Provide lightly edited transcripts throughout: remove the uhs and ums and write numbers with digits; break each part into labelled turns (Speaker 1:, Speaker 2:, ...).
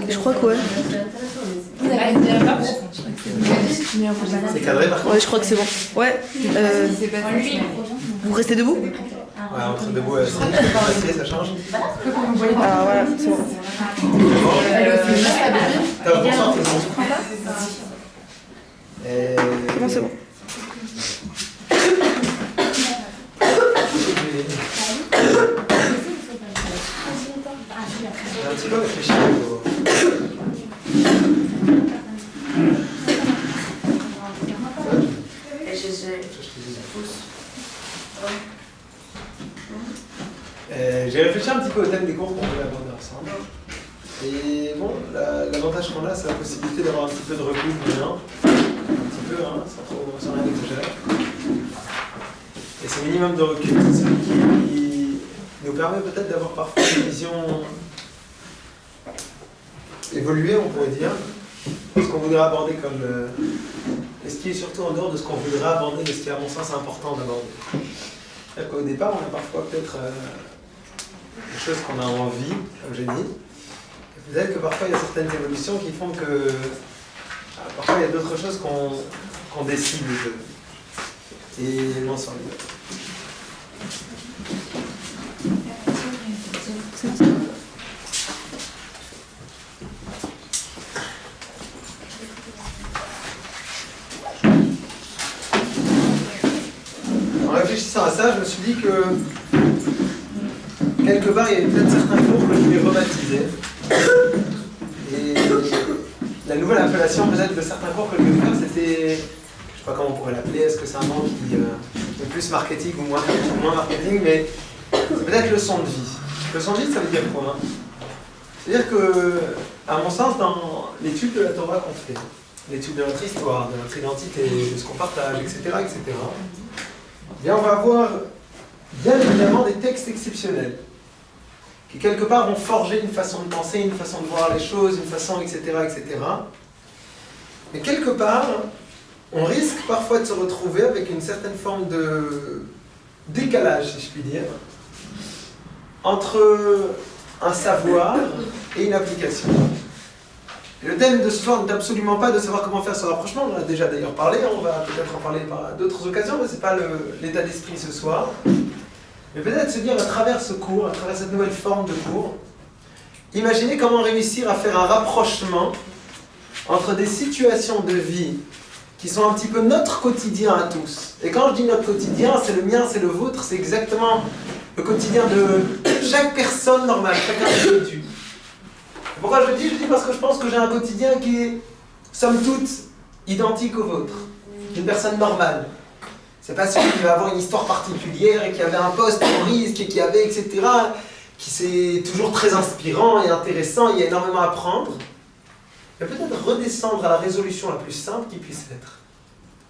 Speaker 1: Je crois que ouais.
Speaker 2: C'est cadré par contre.
Speaker 1: Ouais, je crois que c'est bon. Ouais. Vous restez debout?
Speaker 2: Ouais, entre debout, ça change.
Speaker 1: Ah voilà, c'est bon.
Speaker 2: T'as bonsoir, c'est bon.
Speaker 1: C'est bon, c'est bon.
Speaker 2: J'ai un petit peu réfléchi j'ai réfléchi un petit peu au thème des cours qu'on voulait aborder ensemble. Et bon, l'avantage qu'on a, c'est la possibilité d'avoir un petit peu de recul maintenant. Un petit peu, hein, sans rien exagérer. Et ce minimum de recul, c'est celui qui nous permet peut-être d'avoir parfois une vision évoluée, on pourrait dire, de ce qu'on voudrait aborder comme... et ce qui est surtout en dehors de ce qu'on voudrait aborder, de ce qui est à mon sens important d'aborder. C'est-à-dire qu'au départ, on a parfois peut-être des choses qu'on a envie, comme j'ai dit. Et peut-être que parfois il y a certaines évolutions qui font que parfois il y a d'autres choses qu'on décide de. Et non, sans lui. En réfléchissant à ça, je me suis dit que quelque part, il y avait peut-être certains cours que je voulais rebaptiser. Et la nouvelle appellation peut-être de certains cours que je voulais faire, c'était, je ne sais pas comment on pourrait l'appeler, est-ce que c'est un nom qui est plus marketing ou moins marketing, mais c'est peut-être leçon de vie. Leçon de vie, ça veut dire quoi, hein? C'est-à-dire que, à mon sens, dans l'étude de la Torah qu'on fait, l'étude de notre histoire, de notre identité, de ce qu'on partage, etc., eh bien, on va avoir bien évidemment des textes exceptionnels qui quelque part vont forger une façon de penser, une façon de voir les choses, une façon, etc., etc. Mais quelque part, on risque parfois de se retrouver avec une certaine forme de décalage, si je puis dire, entre un savoir et une application. Et le thème de ce soir n'est absolument pas de savoir comment faire ce rapprochement, on en a déjà d'ailleurs parlé, on va peut-être en parler par d'autres occasions, mais ce n'est pas l'état d'esprit ce soir. Mais peut-être se dire à travers ce cours, à travers cette nouvelle forme de cours, imaginez comment réussir à faire un rapprochement entre des situations de vie qui sont un petit peu notre quotidien à tous. Et quand je dis notre quotidien, c'est le mien, c'est le vôtre, c'est exactement le quotidien de chaque personne normale, chaque individu. Pourquoi je le dis? Je dis parce que je pense que j'ai un quotidien qui est, somme toute, identique au vôtre. Une personne normale. C'est pas celui qui va avoir une histoire particulière et qui avait un poste en risque et qui avait, etc., qui c'est toujours très inspirant et intéressant, il y a énormément à apprendre. Mais peut-être redescendre à la résolution la plus simple qui puisse être,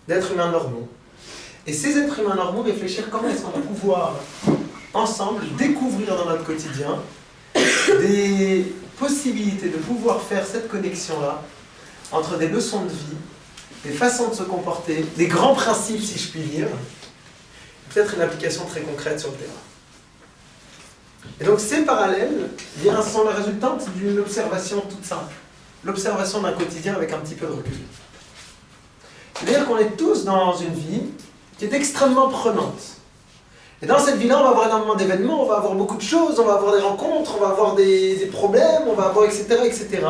Speaker 2: d'êtres humains normaux. Et ces êtres humains normaux, réfléchir comment est-ce qu'on va pouvoir, ensemble, découvrir dans notre quotidien des possibilités de pouvoir faire cette connexion-là entre des leçons de vie, des façons de se comporter, des grands principes, si je puis dire, peut-être une application très concrète sur le terrain. Et donc ces parallèles, eh bien, sont la résultante d'une observation toute simple. L'observation d'un quotidien avec un petit peu de recul. C'est-à-dire qu'on est tous dans une vie qui est extrêmement prenante. Et dans cette vie-là, on va avoir énormément d'événements, on va avoir beaucoup de choses, on va avoir des rencontres, on va avoir des problèmes, on va avoir etc., etc.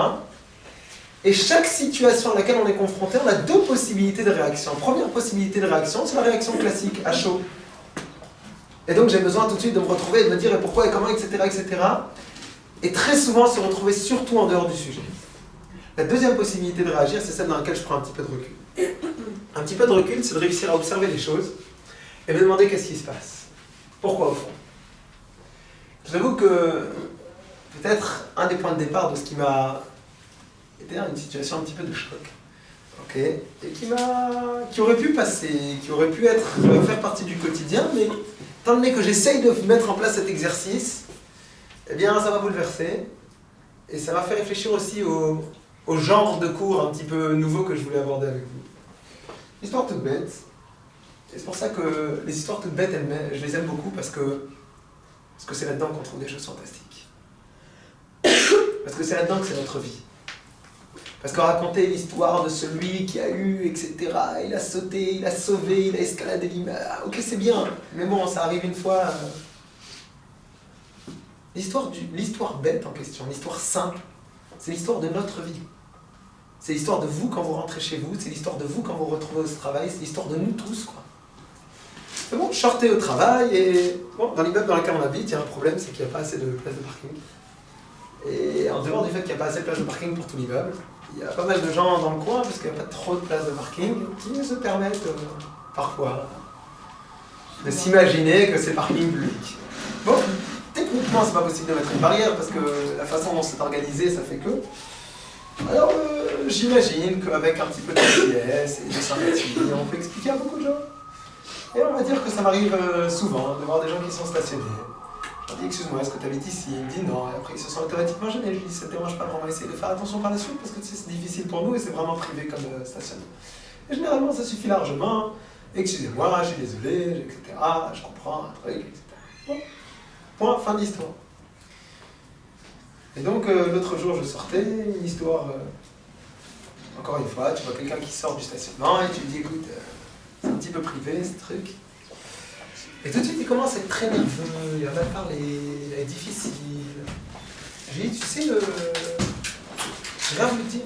Speaker 2: Et chaque situation à laquelle on est confronté, on a deux possibilités de réaction. Première possibilité de réaction, c'est la réaction classique, à chaud. Et donc j'ai besoin tout de suite de me retrouver et de me dire et pourquoi et comment, etc., etc. Et très souvent se retrouver surtout en dehors du sujet. La deuxième possibilité de réagir, c'est celle dans laquelle je prends un petit peu de recul. Un petit peu de recul, c'est de réussir à observer les choses et me demander qu'est-ce qui se passe. Pourquoi au fond? Je vous avoue que peut-être un des points de départ de ce qui m'a été une situation un petit peu de choc, et qui aurait pu passer, qui aurait pu faire partie du quotidien, mais étant donné que j'essaye de mettre en place cet exercice, eh bien ça m'a bouleversé et ça m'a fait réfléchir aussi au genre de cours un petit peu nouveau que je voulais aborder avec vous. Histoire toute bête. Et c'est pour ça que les histoires toutes bêtes, je les aime beaucoup parce que c'est là-dedans qu'on trouve des choses fantastiques. Parce que c'est là-dedans que c'est notre vie. Parce qu'on racontait l'histoire de celui qui a eu, etc. Il a sauté, il a sauvé, il a escaladé l'immeuble. Ok, c'est bien, mais bon, ça arrive une fois. L'histoire bête en question, l'histoire simple, c'est l'histoire de notre vie. C'est l'histoire de vous quand vous rentrez chez vous, c'est l'histoire de vous quand vous vous retrouvez au travail, c'est l'histoire de nous tous, quoi. Mais bon, je sortais au travail et bon, dans l'immeuble dans lequel on habite, il y a un problème, c'est qu'il n'y a pas assez de place de parking. Et en dehors du fait qu'il n'y a pas assez de place de parking pour tout l'immeuble, il y a pas mal de gens dans le coin, parce qu'il n'y a pas trop de place de parking, qui se permettent parfois de s'imaginer que c'est parking public. Bon, techniquement, c'est pas possible de mettre une barrière, parce que la façon dont c'est organisé, ça fait que... Alors, j'imagine qu'avec un petit peu de gentillesse et de sympathie, on peut expliquer à beaucoup de gens. Et on va dire que ça m'arrive souvent de voir des gens qui sont stationnés. Je leur dis, excuse-moi, est-ce que tu habites ici? Il me dit non, et après ils se sont automatiquement gênés. Je lui dis, ça te dérange pas, on va essayer de faire attention par la suite, parce que tu sais, c'est difficile pour nous et c'est vraiment privé comme stationnement. Et généralement, ça suffit largement. Excusez-moi, je suis désolé, etc. Je comprends un truc, etc. Bon. Point, fin de l'histoire. Et donc, l'autre jour, je sortais, une histoire, encore une fois, tu vois quelqu'un qui sort du stationnement et tu lui dis, écoute, c'est un petit peu privé, ce truc. Et tout de suite, il commence à être très nerveux, il va mal parler, il est difficile. Je lui dis, tu sais, j'ai rien à te dire.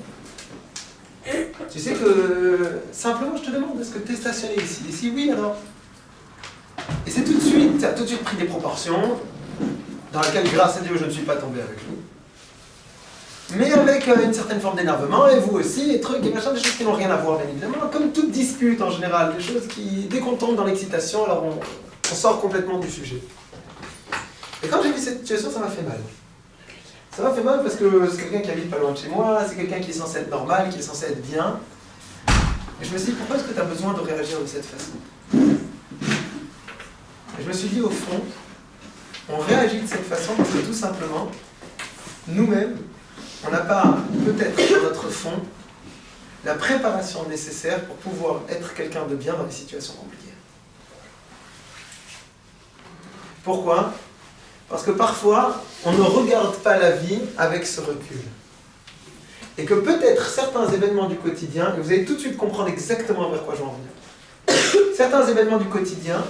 Speaker 2: Tu sais que, simplement, je te demande, est-ce que tu es stationné ici? Et si oui, alors? Et c'est tout de suite, ça a tout de suite pris des proportions, dans lesquelles, grâce à Dieu, je ne suis pas tombé avec lui. Mais avec une certaine forme d'énervement, et vous aussi, et trucs, et machin, des choses qui n'ont rien à voir, bien évidemment, comme toute dispute en général, des choses qui, dès qu'on tombe dans l'excitation, alors on sort complètement du sujet. Et quand j'ai vu cette situation, ça m'a fait mal. Ça m'a fait mal parce que c'est quelqu'un qui habite pas loin de chez moi, c'est quelqu'un qui est censé être normal, qui est censé être bien. Et je me suis dit, pourquoi est-ce que tu as besoin de réagir de cette façon? Et je me suis dit, au fond, on réagit de cette façon parce que tout simplement, nous-mêmes, on n'a pas, peut-être dans notre fond, la préparation nécessaire pour pouvoir être quelqu'un de bien dans des situations compliquées. Pourquoi? Parce que parfois, on ne regarde pas la vie avec ce recul. Et que peut-être certains événements du quotidien, et vous allez tout de suite comprendre exactement vers quoi je veux en venir, certains événements du quotidien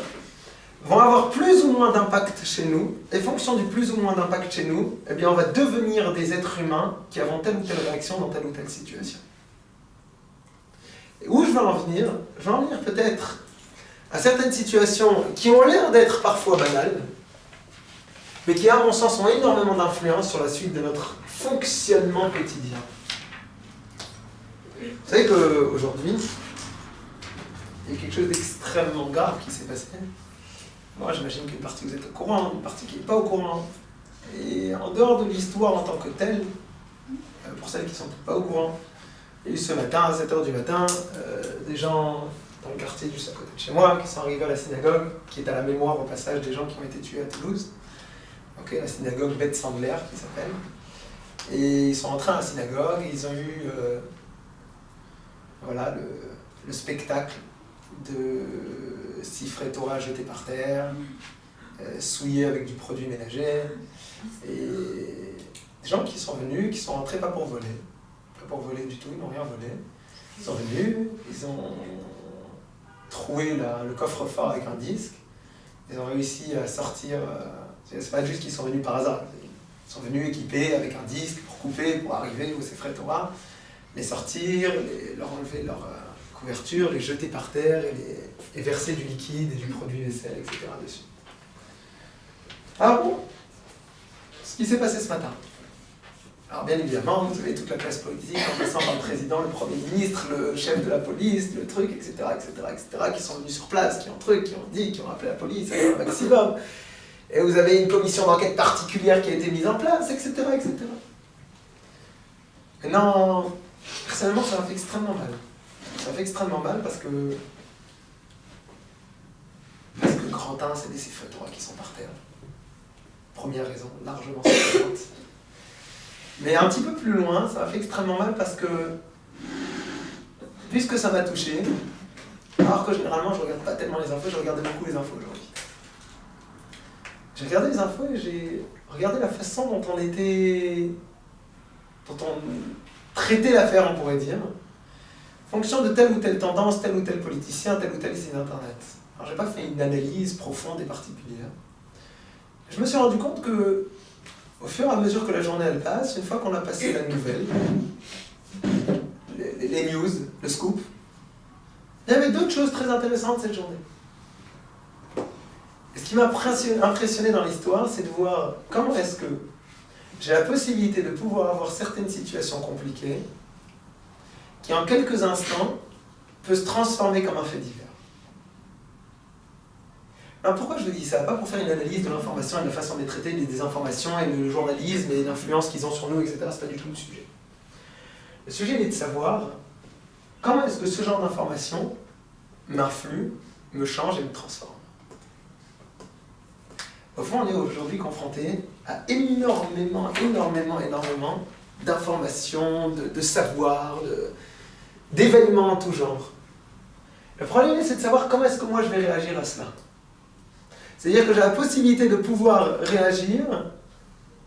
Speaker 2: vont avoir plus ou moins d'impact chez nous, et fonction du plus ou moins d'impact chez nous, eh bien on va devenir des êtres humains qui avons telle ou telle réaction dans telle ou telle situation. Et où je veux en venir? Je veux en venir peut-être à certaines situations qui ont l'air d'être parfois banales, mais qui, à mon sens, ont énormément d'influence sur la suite de notre fonctionnement quotidien. Vous savez qu'aujourd'hui, il y a quelque chose d'extrêmement grave qui s'est passé. Moi, j'imagine qu'une partie vous êtes au courant, une partie qui n'est pas au courant. Et en dehors de l'histoire en tant que telle, pour celles qui ne sont pas au courant, il y a eu ce matin, à 7h du matin, des gens dans le quartier juste à côté de chez moi qui sont arrivés à la synagogue, qui est à la mémoire au passage des gens qui ont été tués à Toulouse. Okay, la synagogue Beth Sandler qui s'appelle. Et ils sont entrés à la synagogue et ils ont eu voilà, le spectacle de Sifrei Torah jetés par terre, souillés avec du produit ménager, et des gens qui sont venus, qui sont rentrés pas pour voler du tout, ils n'ont rien volé. Ils sont venus, ils ont troué le coffre-fort avec un disque, ils ont réussi à sortir, c'est pas juste qu'ils sont venus par hasard, ils sont venus équipés avec un disque pour couper, pour arriver au Sifrei Torah, les sortir, leur enlever leur couverture, les jeter par terre et verser du liquide et du produit vaisselle, etc. dessus. Alors bon, ce qui s'est passé ce matin. Alors bien évidemment, vous avez toute la classe politique, en passant par le président, le Premier ministre, le chef de la police, le truc, etc., qui sont venus sur place, qui ont dit, qui ont appelé la police, un maximum. Et vous avez une commission d'enquête particulière qui a été mise en place, etc., etc. Maintenant, personnellement, ça m'a fait extrêmement mal. Ça m'a fait extrêmement mal parce que Grantin, c'est des Sifrei Torah qui sont par terre. Première raison, largement suffisante. Mais un petit peu plus loin, ça m'a fait extrêmement mal parce que, puisque ça m'a touché, alors que généralement je ne regarde pas tellement les infos, je regardais beaucoup les infos aujourd'hui. J'ai regardé les infos et j'ai regardé la façon dont on était dont on traitait l'affaire, on pourrait dire, en fonction de telle ou telle tendance, tel ou tel politicien, tel ou tel site internet. Alors, j'ai pas fait une analyse profonde et particulière. Je me suis rendu compte que, au fur et à mesure que la journée elle passe, une fois qu'on a passé la nouvelle, les news, le scoop, il y avait d'autres choses très intéressantes cette journée. Et ce qui m'a impressionné dans l'histoire, c'est de voir comment est-ce que j'ai la possibilité de pouvoir avoir certaines situations compliquées qui, en quelques instants, peut se transformer comme un fait divers. Alors pourquoi je vous dis ça? Pas pour faire une analyse de l'information et de la façon de les traiter, des désinformations et le journalisme et l'influence qu'ils ont sur nous, etc. C'est pas du tout le sujet. Le sujet est de savoir comment est-ce que ce genre d'information m'influe, me change et me transforme. Au fond, on est aujourd'hui confronté à énormément d'informations, de savoirs, d'événements en tout genre. Le problème, c'est de savoir comment est-ce que moi je vais réagir à cela. C'est-à-dire que j'ai la possibilité de pouvoir réagir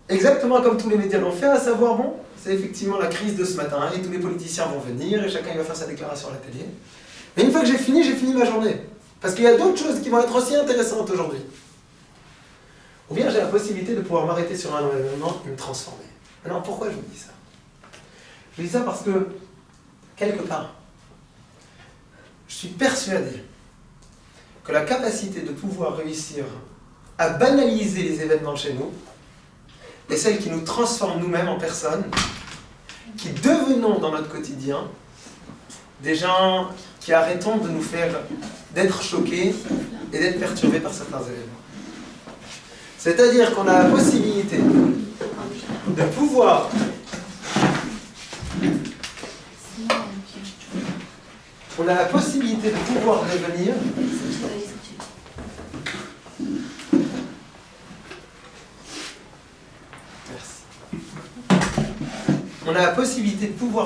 Speaker 2: exactement comme tous les médias l'ont fait, à savoir, bon, c'est effectivement la crise de ce matin, et tous les politiciens vont venir, et chacun il va faire sa déclaration à la télé. Mais une fois que j'ai fini ma journée. Parce qu'il y a d'autres choses qui vont être aussi intéressantes aujourd'hui. Ou bien j'ai la possibilité de pouvoir m'arrêter sur un événement et me transformer. Alors pourquoi je vous dis ça? Je vous dis ça parce que, quelque part, je suis persuadé que la capacité de pouvoir réussir à banaliser les événements chez nous est celle qui nous transforme nous-mêmes en personnes qui devenons dans notre quotidien des gens qui arrêtons de nous faire, d'être choqués et d'être perturbés par certains événements. C'est-à-dire qu'on a la possibilité de pouvoir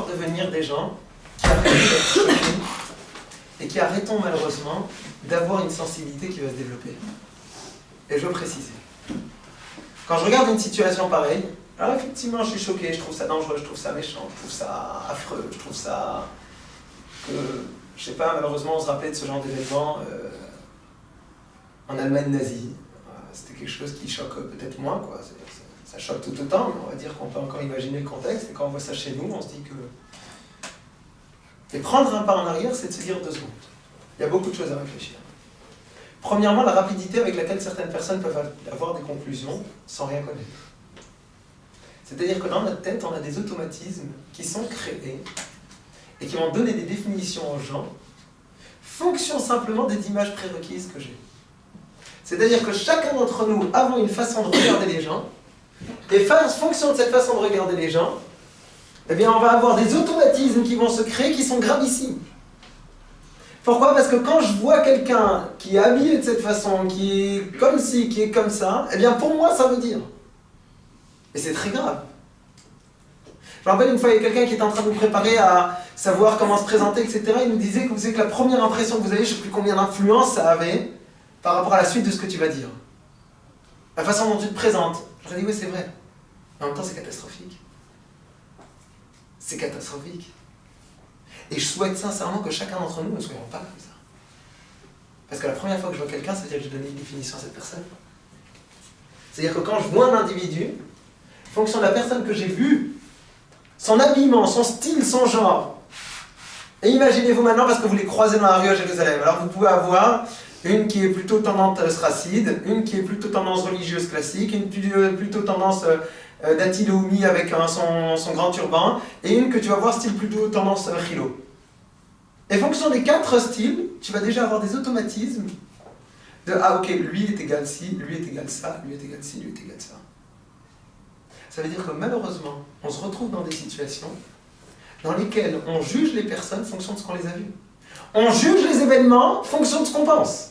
Speaker 2: devenir des gens qui arrêtent d'être choqués et qui arrêtons malheureusement d'avoir une sensibilité qui va se développer. Et je veux préciser. Quand je regarde une situation pareille, alors effectivement je suis choqué, je trouve ça dangereux, je trouve ça méchant, je trouve ça affreux, je trouve ça que, je sais pas, malheureusement on se rappelait de ce genre d'événement en Allemagne nazie. C'était quelque chose qui choque peut-être moins, quoi. Ça choque tout autant, mais on va dire qu'on peut encore imaginer le contexte, et quand on voit ça chez nous, on se dit que... Et prendre un pas en arrière, c'est de se dire 2 secondes. Il y a beaucoup de choses à réfléchir. Premièrement, la rapidité avec laquelle certaines personnes peuvent avoir des conclusions sans rien connaître. C'est-à-dire que dans notre tête, on a des automatismes qui sont créés et qui vont donner des définitions aux gens, fonction simplement des images prérequises que j'ai. C'est-à-dire que chacun d'entre nous avons une façon de regarder les gens, et fonction de cette façon de regarder les gens, eh bien on va avoir des automatismes qui vont se créer qui sont gravissimes. Pourquoi? Parce que quand je vois quelqu'un qui est habillé de cette façon, qui est comme ci, qui est comme ça, eh bien pour moi ça veut dire. Et c'est très grave. Je me rappelle une fois, il y a quelqu'un qui était en train de nous préparer à savoir comment se présenter, etc. Il nous disait que vous savez que la première impression que vous avez, je ne sais plus combien d'influence ça avait par rapport à la suite de ce que tu vas dire. La façon dont tu te présentes. Je lui ai dit, oui, c'est vrai. Mais en même temps, c'est catastrophique. C'est catastrophique. Et je souhaite sincèrement que chacun d'entre nous ne soyons pas comme ça. Parce que la première fois que je vois quelqu'un, ça veut dire que je donne une définition à cette personne. C'est-à-dire que quand je vois un individu, en fonction de la personne que j'ai vue, son habillement, son style, son genre, et imaginez-vous maintenant, parce que vous les croisez dans la rue à Jérusalem, alors vous pouvez avoir une qui est plutôt tendance sracide, une qui est plutôt tendance religieuse classique, une plutôt tendance Dati Leumi avec son grand turban, et une que tu vas voir style plutôt tendance Chilo. Et en fonction des 4 styles, tu vas déjà avoir des automatismes de ah ok, lui est égal ci, lui est égal ça, lui est égal ci, lui est égal ça. Ça veut dire que malheureusement, on se retrouve dans des situations dans lesquelles on juge les personnes en fonction de ce qu'on les a vues. On juge les événements en fonction de ce qu'on pense.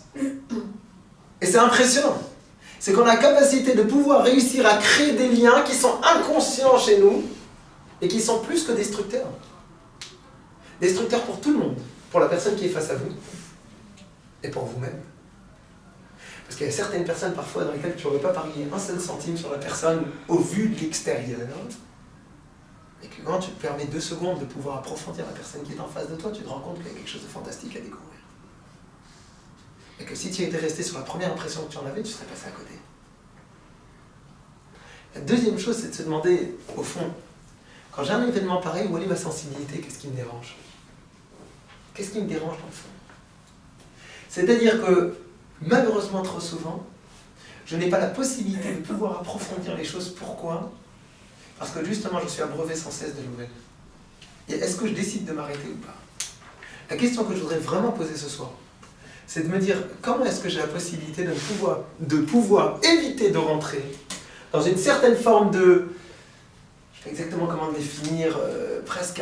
Speaker 2: Et c'est impressionnant. C'est qu'on a la capacité de pouvoir réussir à créer des liens qui sont inconscients chez nous et qui sont plus que destructeurs. Destructeurs pour tout le monde, pour la personne qui est face à vous et pour vous-même. Parce qu'il y a certaines personnes parfois dans lesquelles tu n'aurais pas parié un seul centime sur la personne au vu de l'extérieur. Et que quand tu te permets 2 secondes de pouvoir approfondir la personne qui est en face de toi, tu te rends compte qu'il y a quelque chose de fantastique à découvrir. Et que si tu étais resté sur la première impression que tu en avais, tu serais passé à côté. La deuxième chose, c'est de se demander, au fond, quand j'ai un événement pareil, où est ma sensibilité? Qu'est-ce qui me dérange? Qu'est-ce qui me dérange dans le fond? C'est-à-dire que, malheureusement, trop souvent, je n'ai pas la possibilité de pouvoir approfondir les choses. Pourquoi? Parce que justement, je suis abreuvé sans cesse de nouvelles. Et est-ce que je décide de m'arrêter ou pas? La question que je voudrais vraiment poser ce soir, c'est de me dire, comment est-ce que j'ai la possibilité de pouvoir éviter de rentrer dans une certaine forme de... Je sais pas exactement comment le définir, presque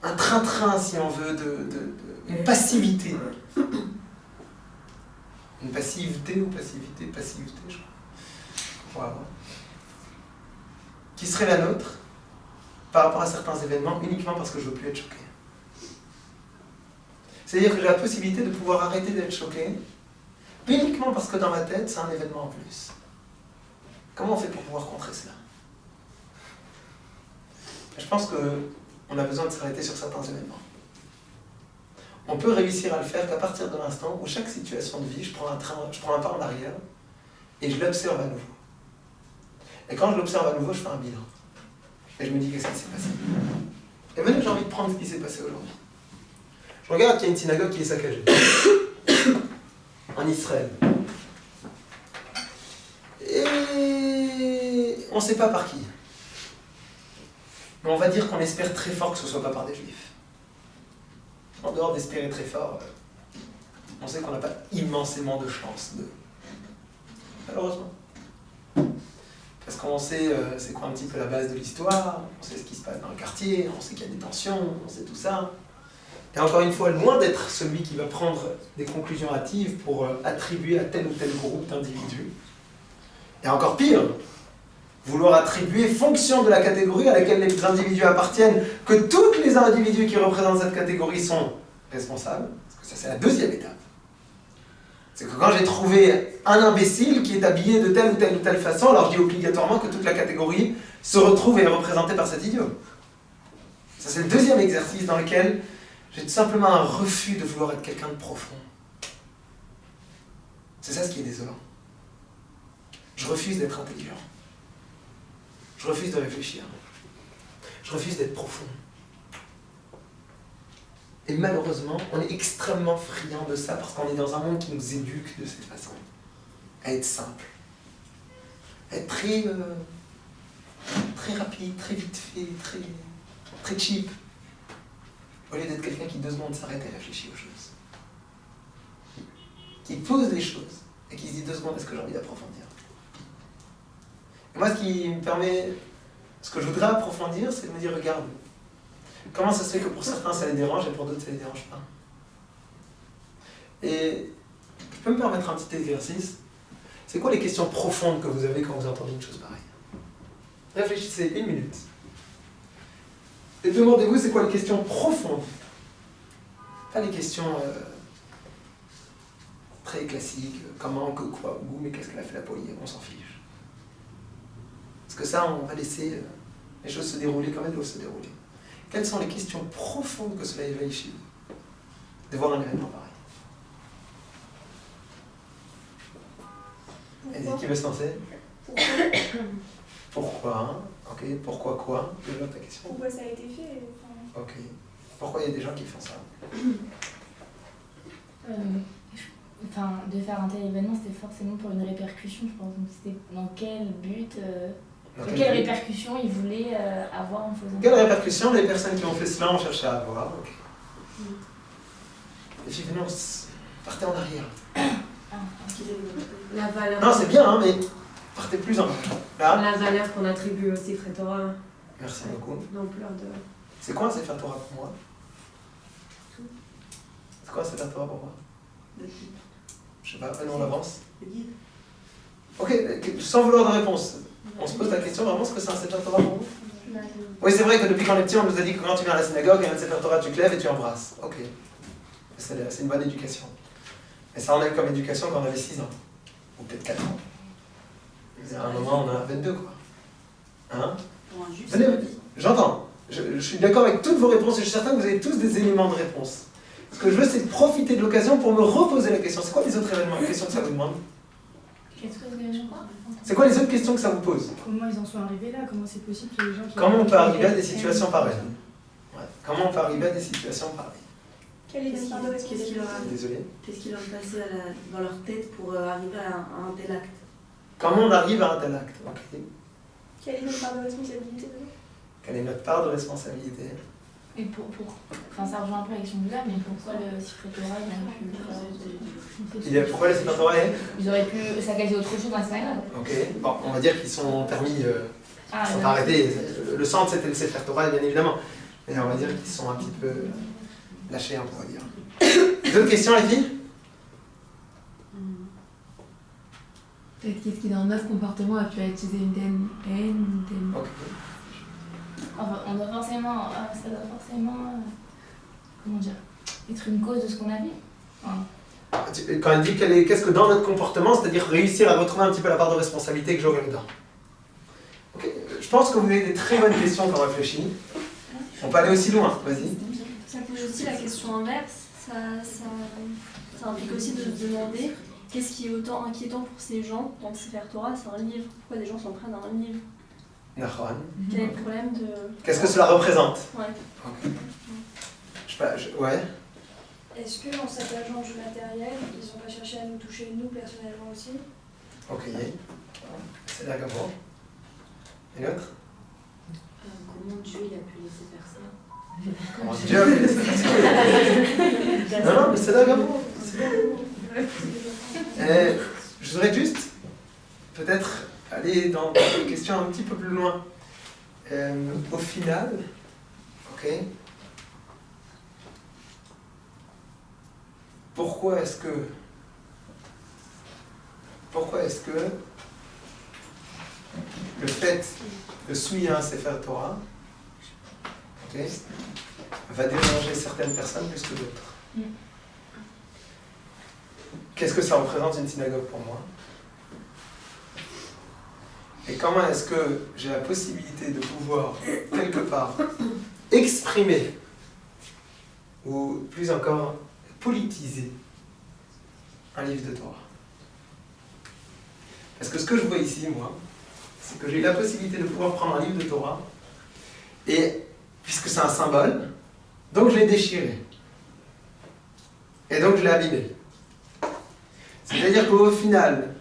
Speaker 2: un train-train, si on veut, une passivité. Une passivité ou passivité? Passivité, je crois. Voilà. Qui serait la nôtre par rapport à certains événements uniquement parce que je ne veux plus être choqué. C'est-à-dire que j'ai la possibilité de pouvoir arrêter d'être choqué uniquement parce que dans ma tête, c'est un événement en plus. Comment on fait pour pouvoir contrer cela? Je pense qu'on a besoin de s'arrêter sur certains événements. On peut réussir à le faire qu'à partir de l'instant où chaque situation de vie, je prends un pas en arrière et je l'observe à nouveau. Et quand je l'observe à nouveau, je fais un bilan. Et je me dis qu'est-ce qui s'est passé. Et maintenant j'ai envie de prendre ce qui s'est passé aujourd'hui. Je regarde qu'il y a une synagogue qui est saccagée. En Israël. Et on ne sait pas par qui. Mais on va dire qu'on espère très fort que ce ne soit pas par des juifs. En dehors d'espérer très fort, on sait qu'on n'a pas immensément de chance de... Malheureusement. Parce qu'on sait c'est quoi un petit peu la base de l'histoire, on sait ce qui se passe dans le quartier, on sait qu'il y a des tensions, on sait tout ça. Et encore une fois, loin d'être celui qui va prendre des conclusions hâtives pour attribuer à tel ou tel groupe d'individus. Et encore pire, vouloir attribuer, fonction de la catégorie à laquelle les individus appartiennent, que tous les individus qui représentent cette catégorie sont responsables, parce que ça c'est la deuxième étape. C'est que quand j'ai trouvé un imbécile qui est habillé de telle ou telle façon, alors je dis obligatoirement que toute la catégorie se retrouve et est représentée par cet idiot. Ça c'est le deuxième exercice dans lequel j'ai tout simplement un refus de vouloir être quelqu'un de profond. C'est ça ce qui est désolant. Je refuse d'être intelligent. Je refuse de réfléchir. Je refuse d'être profond. Et malheureusement, on est extrêmement friand de ça parce qu'on est dans un monde qui nous éduque de cette façon. À être simple. À être très rapide, très vite fait, très cheap. Au lieu d'être quelqu'un qui 2 secondes s'arrête et réfléchit aux choses. Qui pose les choses et qui se dit 2 secondes, est-ce que j'ai envie d'approfondir? Et moi, ce qui me permet, ce que je voudrais approfondir, c'est de me dire, regarde, comment ça se fait que pour certains ça les dérange et pour d'autres ça les dérange pas? Et je peux me permettre un petit exercice. C'est quoi les questions profondes que vous avez quand vous entendez une chose pareille? Réfléchissez 1 minute. Et demandez-vous, c'est quoi les questions profondes? Pas les questions très classiques, comment, que, quoi, où, mais qu'est-ce qu'elle a fait la police, on s'en fiche. Parce que ça, on va laisser les choses se dérouler comme elles doivent se dérouler. Quelles sont les questions profondes que cela éveille chez vous de voir un événement pareil? Allez, qui veut se lancer? Pourquoi hein? Ok, pourquoi quoi? Développe ta question.
Speaker 3: Pourquoi ça a été fait?
Speaker 2: Ok. Pourquoi il y a des gens qui font ça?
Speaker 4: De faire un tel événement, c'était forcément pour une répercussion, je pense. Donc c'était dans quel but, quelle répercussion ils voulaient avoir en faisant ça?
Speaker 2: Quelle répercussion les personnes qui ont fait cela ont cherché à avoir? Okay. Les filles, non, partez en arrière.
Speaker 5: La valeur.
Speaker 2: Non, c'est bien, hein, mais partez plus en arrière. Là.
Speaker 5: La valeur qu'on attribue au Sefer Torah.
Speaker 2: Merci beaucoup.
Speaker 5: L'ampleur de...
Speaker 2: C'est quoi un Sefer Torah pour moi? C'est quoi un Sefer Torah pour moi? Je sais pas, on avance. Ok, sans vouloir de réponse. On se pose la question vraiment, est-ce que c'est un Sefer Torah pour vous? Oui, c'est vrai que depuis qu'on est petit, on nous a dit que quand tu viens à la synagogue, il y a un Sefer Torah, tu te lèves et tu embrasses. Ok. C'est une bonne éducation. Et ça, on a eu comme éducation quand on avait 6 ans. Ou peut-être 4 ans. À un moment, on en a 22, quoi. Hein?
Speaker 3: Pour un juif,
Speaker 2: Venez,
Speaker 3: c'est la vie.
Speaker 2: j'entends. Je suis d'accord avec toutes vos réponses et je suis certain que vous avez tous des éléments de réponse. Ce que je veux, c'est de profiter de l'occasion pour me reposer la question. C'est quoi les autres événements, les questions que ça vous demande?
Speaker 4: Qu'est-ce que vous avez dit?
Speaker 2: C'est quoi les autres questions que ça vous pose?
Speaker 6: Comment ils en sont arrivés là? Comment c'est possible que les gens qui...
Speaker 2: Comment on peut arriver à des situations pareilles? Ouais. Comment on peut arriver à des situations pareilles?
Speaker 5: Quelle est
Speaker 3: Qu'est-ce
Speaker 5: part de
Speaker 3: qu'est-ce qui leur a-
Speaker 2: Désolé.
Speaker 3: qu'est-ce qui leur est passé dans leur tête pour arriver à un tel acte?
Speaker 2: Comment on arrive à un tel acte? Ok.
Speaker 5: Quelle est notre part de responsabilité dedans?
Speaker 2: Quelle est notre part de responsabilité?
Speaker 4: Et enfin, ça rejoint un peu avec son là, mais pourquoi le Secret Torah il a pu
Speaker 2: Pourquoi les sénateurs est?
Speaker 4: Ils auraient pu saccager autre chose dans Israël.
Speaker 2: Ok. Bon, on va dire qu'ils sont permis.
Speaker 4: Ah,
Speaker 2: Ils sont pas arrêtés. Le centre, c'était le Sefer Torah, bien évidemment. Mais on va dire qu'ils sont un petit peu lâchés, on pourrait dire. D'autres questions, les filles?
Speaker 7: Peut-être qu'est-ce qui dans notre comportement a pu utiliser une haine.
Speaker 2: Ok.
Speaker 4: Enfin, on doit forcément, ça doit forcément, comment dire, être une cause de ce qu'on a vu. Enfin,
Speaker 2: Quand elle dit qu'est-ce que dans notre comportement, c'est-à-dire réussir à retrouver un petit peu la part de responsabilité que j'aurais dedans. Ok. Je pense que vous avez des très bonnes questions quand on réfléchit. On peut aller aussi loin, vas-y.
Speaker 8: Ça pose aussi la question inverse. Ça implique aussi de se demander qu'est-ce qui est autant inquiétant pour ces gens dans le Sefer Torah, c'est un livre. Pourquoi des gens s'en prennent à un livre?
Speaker 2: Nahon.
Speaker 8: Quel est le problème de...
Speaker 2: Qu'est-ce que cela représente?
Speaker 8: Ouais.
Speaker 2: Ok. Je sais pas, ouais.
Speaker 9: Est-ce qu'en s'attaquant du matériel, ils n'ont pas cherché à nous toucher, nous, personnellement aussi?
Speaker 2: Ok. C'est là d'abord. Et l'autre?
Speaker 3: Comment Dieu il a pu laisser faire ça?
Speaker 2: Comment Dieu a pu laisser faire ça? Non, mais c'est là d'abord. Je voudrais juste, peut-être, aller dans une question un petit peu plus loin. Au final, ok, pourquoi est-ce que le fait de souiller un Sefer Torah, ok, va déranger certaines personnes plus que d'autres? Qu'est-ce que ça représente une synagogue pour moi? Et comment est-ce que j'ai la possibilité de pouvoir, quelque part, exprimer, ou plus encore, politiser un livre de Torah? Parce que ce que je vois ici, moi, c'est que j'ai eu la possibilité de pouvoir prendre un livre de Torah, et puisque c'est un symbole, donc je l'ai déchiré. Et donc je l'ai abîmé. C'est-à-dire qu'au final,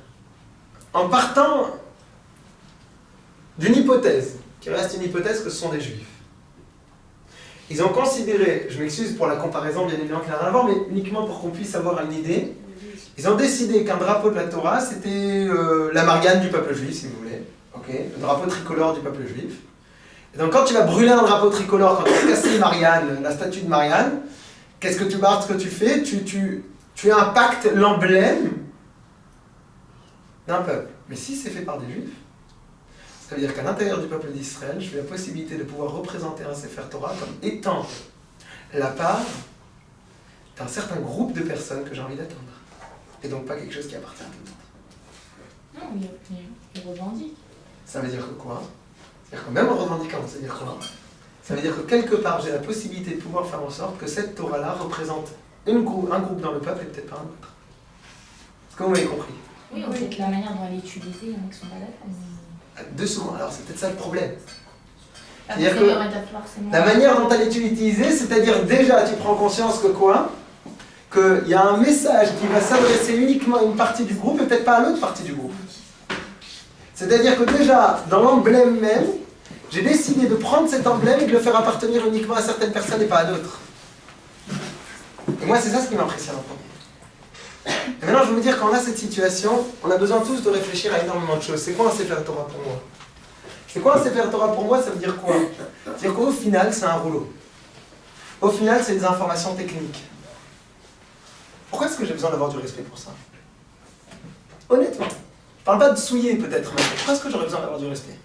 Speaker 2: en partant d'une hypothèse, qui reste une hypothèse que ce sont des juifs, ils ont considéré, je m'excuse pour la comparaison bien évidemment qu'il n'a rien à voir, mais uniquement pour qu'on puisse avoir une idée, ils ont décidé qu'un drapeau de la Torah, c'était la Marianne du peuple juif, si vous voulez, okay, le drapeau tricolore du peuple juif. Et donc quand tu vas brûler un drapeau tricolore, quand tu vas casser Marianne, la statue de Marianne, qu'est-ce que tu fais? Tu impactes l'emblème d'un peuple. Mais si c'est fait par des juifs, ça veut dire qu'à l'intérieur du peuple d'Israël, j'ai la possibilité de pouvoir représenter un Sefer Torah comme étant la part d'un certain groupe de personnes que j'ai envie d'atteindre. Et donc pas quelque chose qui appartient à tout le monde.
Speaker 4: non, il revendique.
Speaker 2: Ça veut dire que quoi? C'est-à-dire que même en revendiquant, ça veut dire quoi? Ça veut dire que quelque part, j'ai la possibilité de pouvoir faire en sorte que cette Torah-là représente un groupe dans le peuple et peut-être pas un autre. Est-ce que vous m'avez compris?
Speaker 4: Oui, en fait, la manière dont elle est utilisée, il y en a qui sont pas d'accord.
Speaker 2: Deux secondes, alors c'est peut-être ça le problème.
Speaker 4: La
Speaker 2: C'est-à-dire que la manière dont elle est utilisée, c'est-à-dire déjà tu prends conscience que quoi? Qu'il y a un message qui va s'adresser uniquement à une partie du groupe et peut-être pas à l'autre partie du groupe. C'est-à-dire que déjà, dans l'emblème même, j'ai décidé de prendre cet emblème et de le faire appartenir uniquement à certaines personnes et pas à d'autres. Et moi, c'est ça ce qui m'impressionne en premier. Et maintenant, je vais vous dire, quand on a cette situation, on a besoin tous de réfléchir à énormément de choses. C'est quoi un Sefer Torah pour moi? C'est quoi un Sefer Torah pour moi? Ça veut dire quoi? Ça veut dire qu'au final, c'est un rouleau. Au final, c'est des informations techniques. Pourquoi est-ce que j'ai besoin d'avoir du respect pour ça? Honnêtement. Je parle pas de souiller peut-être, mais pourquoi est-ce que j'aurais besoin d'avoir du respect?